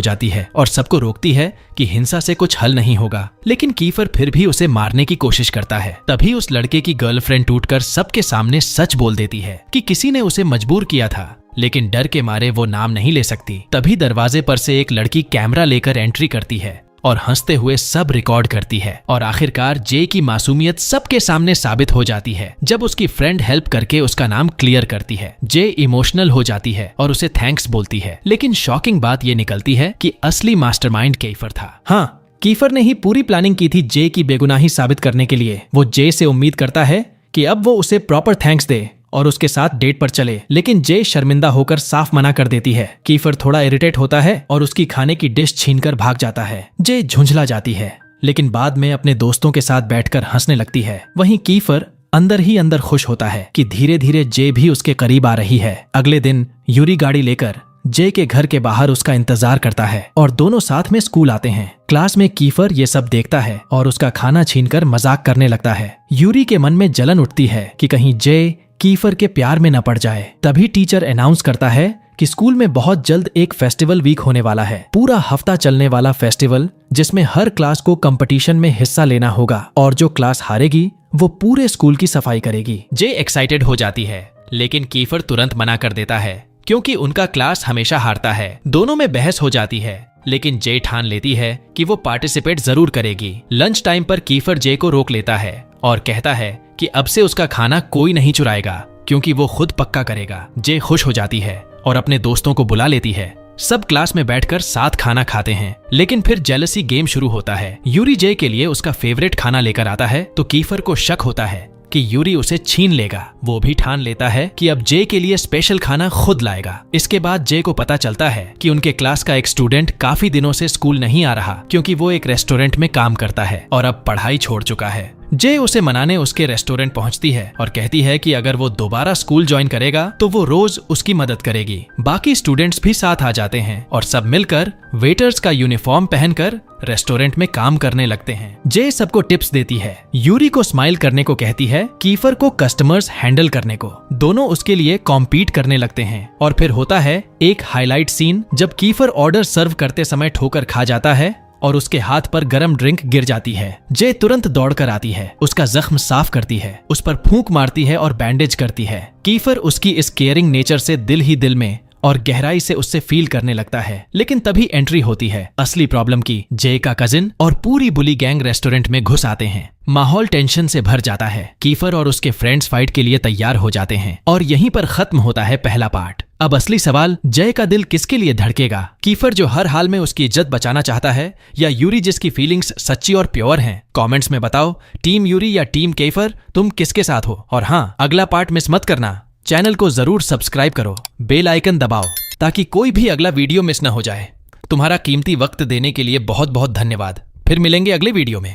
जाती है और सबको रोकती है कि हिंसा से कुछ हल नहीं होगा, लेकिन कीफर फिर भी उसे मारने की कोशिश करता है। तभी उस लड़के की गर्लफ्रेंड टूटकर सबके सामने सच बोल देती है कि किसी ने उसे मजबूर किया था, लेकिन डर के मारे वो नाम नहीं ले सकती। तभी दरवाजे पर से एक लड़की कैमरा लेकर एंट्री करती है और हंसते हुए सब रिकॉर्ड करती है और आखिरकार जे की मासूमियत सबके सामने साबित हो जाती है जब उसकी फ्रेंड हेल्प करके उसका नाम क्लियर करती है। जे इमोशनल हो जाती है और उसे थैंक्स बोलती है, लेकिन शॉकिंग बात ये निकलती है कि असली मास्टरमाइंड कीफर था। हाँ, कीफर ने ही पूरी प्लानिंग की थी जे की बेगुनाही साबित करने के लिए। वो जे से उम्मीद करता है कि अब वो उसे प्रॉपर थैंक्स दे और उसके साथ डेट पर चले, लेकिन जे शर्मिंदा होकर साफ मना कर देती है। कीफर थोड़ा इरिटेट होता है और उसकी खाने की डिश छीनकर भाग जाता है। जे झुंझला जाती है, लेकिन बाद में अपने दोस्तों के साथ बैठकर हंसने लगती है। वहीं कीफर अंदर ही अंदर खुश होता है कि धीरे धीरे जे भी उसके करीब आ रही है। अगले दिन यूरी गाड़ी लेकर जे के घर के बाहर उसका इंतजार करता है और दोनों साथ में स्कूल आते हैं। क्लास में कीफर ये सब देखता है और उसका खाना छीनकर मजाक करने लगता है। यूरी के मन में जलन उठती है कि कहीं जे कीफर के प्यार में न पड़ जाए। तभी टीचर अनाउंस करता है कि स्कूल में बहुत जल्द एक फेस्टिवल वीक होने वाला है, पूरा हफ्ता चलने वाला फेस्टिवल जिसमें हर क्लास को कंपटीशन में हिस्सा लेना होगा और जो क्लास हारेगी वो पूरे स्कूल की सफाई करेगी। जे एक्साइटेड हो जाती है, लेकिन कीफर तुरंत मना कर देता है क्योंकि उनका क्लास हमेशा हारता है। दोनों में बहस हो जाती है, लेकिन जे ठान लेती है कि वो पार्टिसिपेट जरूर करेगी। लंच टाइम पर कीफर जे को रोक लेता है और कहता है कि अब से उसका खाना कोई नहीं चुराएगा क्योंकि वो खुद पक्का करेगा। जे खुश हो जाती है और अपने दोस्तों को बुला लेती है। सब क्लास में बैठकर साथ खाना खाते हैं, लेकिन फिर जेलसी गेम शुरू होता है। यूरी जे के लिए उसका फेवरेट खाना लेकर आता है तो कीफर को शक होता है कि यूरी उसे छीन लेगा। वो भी ठान लेता है कि अब जे के लिए स्पेशल खाना खुद लाएगा। इसके बाद जे को पता चलता है कि उनके क्लास का एक स्टूडेंट काफी दिनों से स्कूल नहीं आ रहा क्योंकि वो एक रेस्टोरेंट में काम करता है और अब पढ़ाई छोड़ चुका है। जे उसे मनाने उसके रेस्टोरेंट पहुंचती है और कहती है कि अगर वो दोबारा स्कूल ज्वाइन करेगा तो वो रोज उसकी मदद करेगी। बाकी स्टूडेंट्स भी साथ आ जाते हैं और सब मिलकर वेटर्स का यूनिफॉर्म पहनकर रेस्टोरेंट में काम करने लगते हैं। जे सबको टिप्स देती है, यूरी को स्माइल करने को कहती है, कीफर को कस्टमर्स हैंडल करने को। दोनों उसके लिए कॉम्पीट करने लगते हैं और फिर होता है एक हाईलाइट सीन जब कीफर ऑर्डर सर्व करते समय ठोकर खा जाता है और उसके हाथ पर गरम ड्रिंक गिर जाती है। जे तुरंत दौड़कर आती है, उसका जख्म साफ करती है, उस पर फूंक मारती है और बैंडेज करती है। कीफर उसकी इस केयरिंग नेचर से दिल ही दिल में और गहराई से उससे फील करने लगता है। लेकिन तभी एंट्री होती है असली प्रॉब्लम की। जे का कजिन और पूरी बुली गैंग रेस्टोरेंट में घुस आते हैं। माहौल टेंशन से भर जाता है। कीफर और उसके फ्रेंड्स फाइट के लिए तैयार हो जाते हैं और यहीं पर खत्म होता है पहला पार्ट। अब असली सवाल, जय का दिल किसके लिए धड़केगा? कीफर जो हर हाल में उसकी इज्जत बचाना चाहता है, या यूरी जिसकी फीलिंग्स सच्ची और प्योर हैं? कमेंट्स में बताओ, टीम यूरी या टीम कीफर, तुम किसके साथ हो? और हाँ, अगला पार्ट मिस मत करना। चैनल को जरूर सब्सक्राइब करो, बेल आइकन दबाओ ताकि कोई भी अगला वीडियो मिस न हो जाए। तुम्हारा कीमती वक्त देने के लिए बहुत बहुत धन्यवाद। फिर मिलेंगे अगले वीडियो में।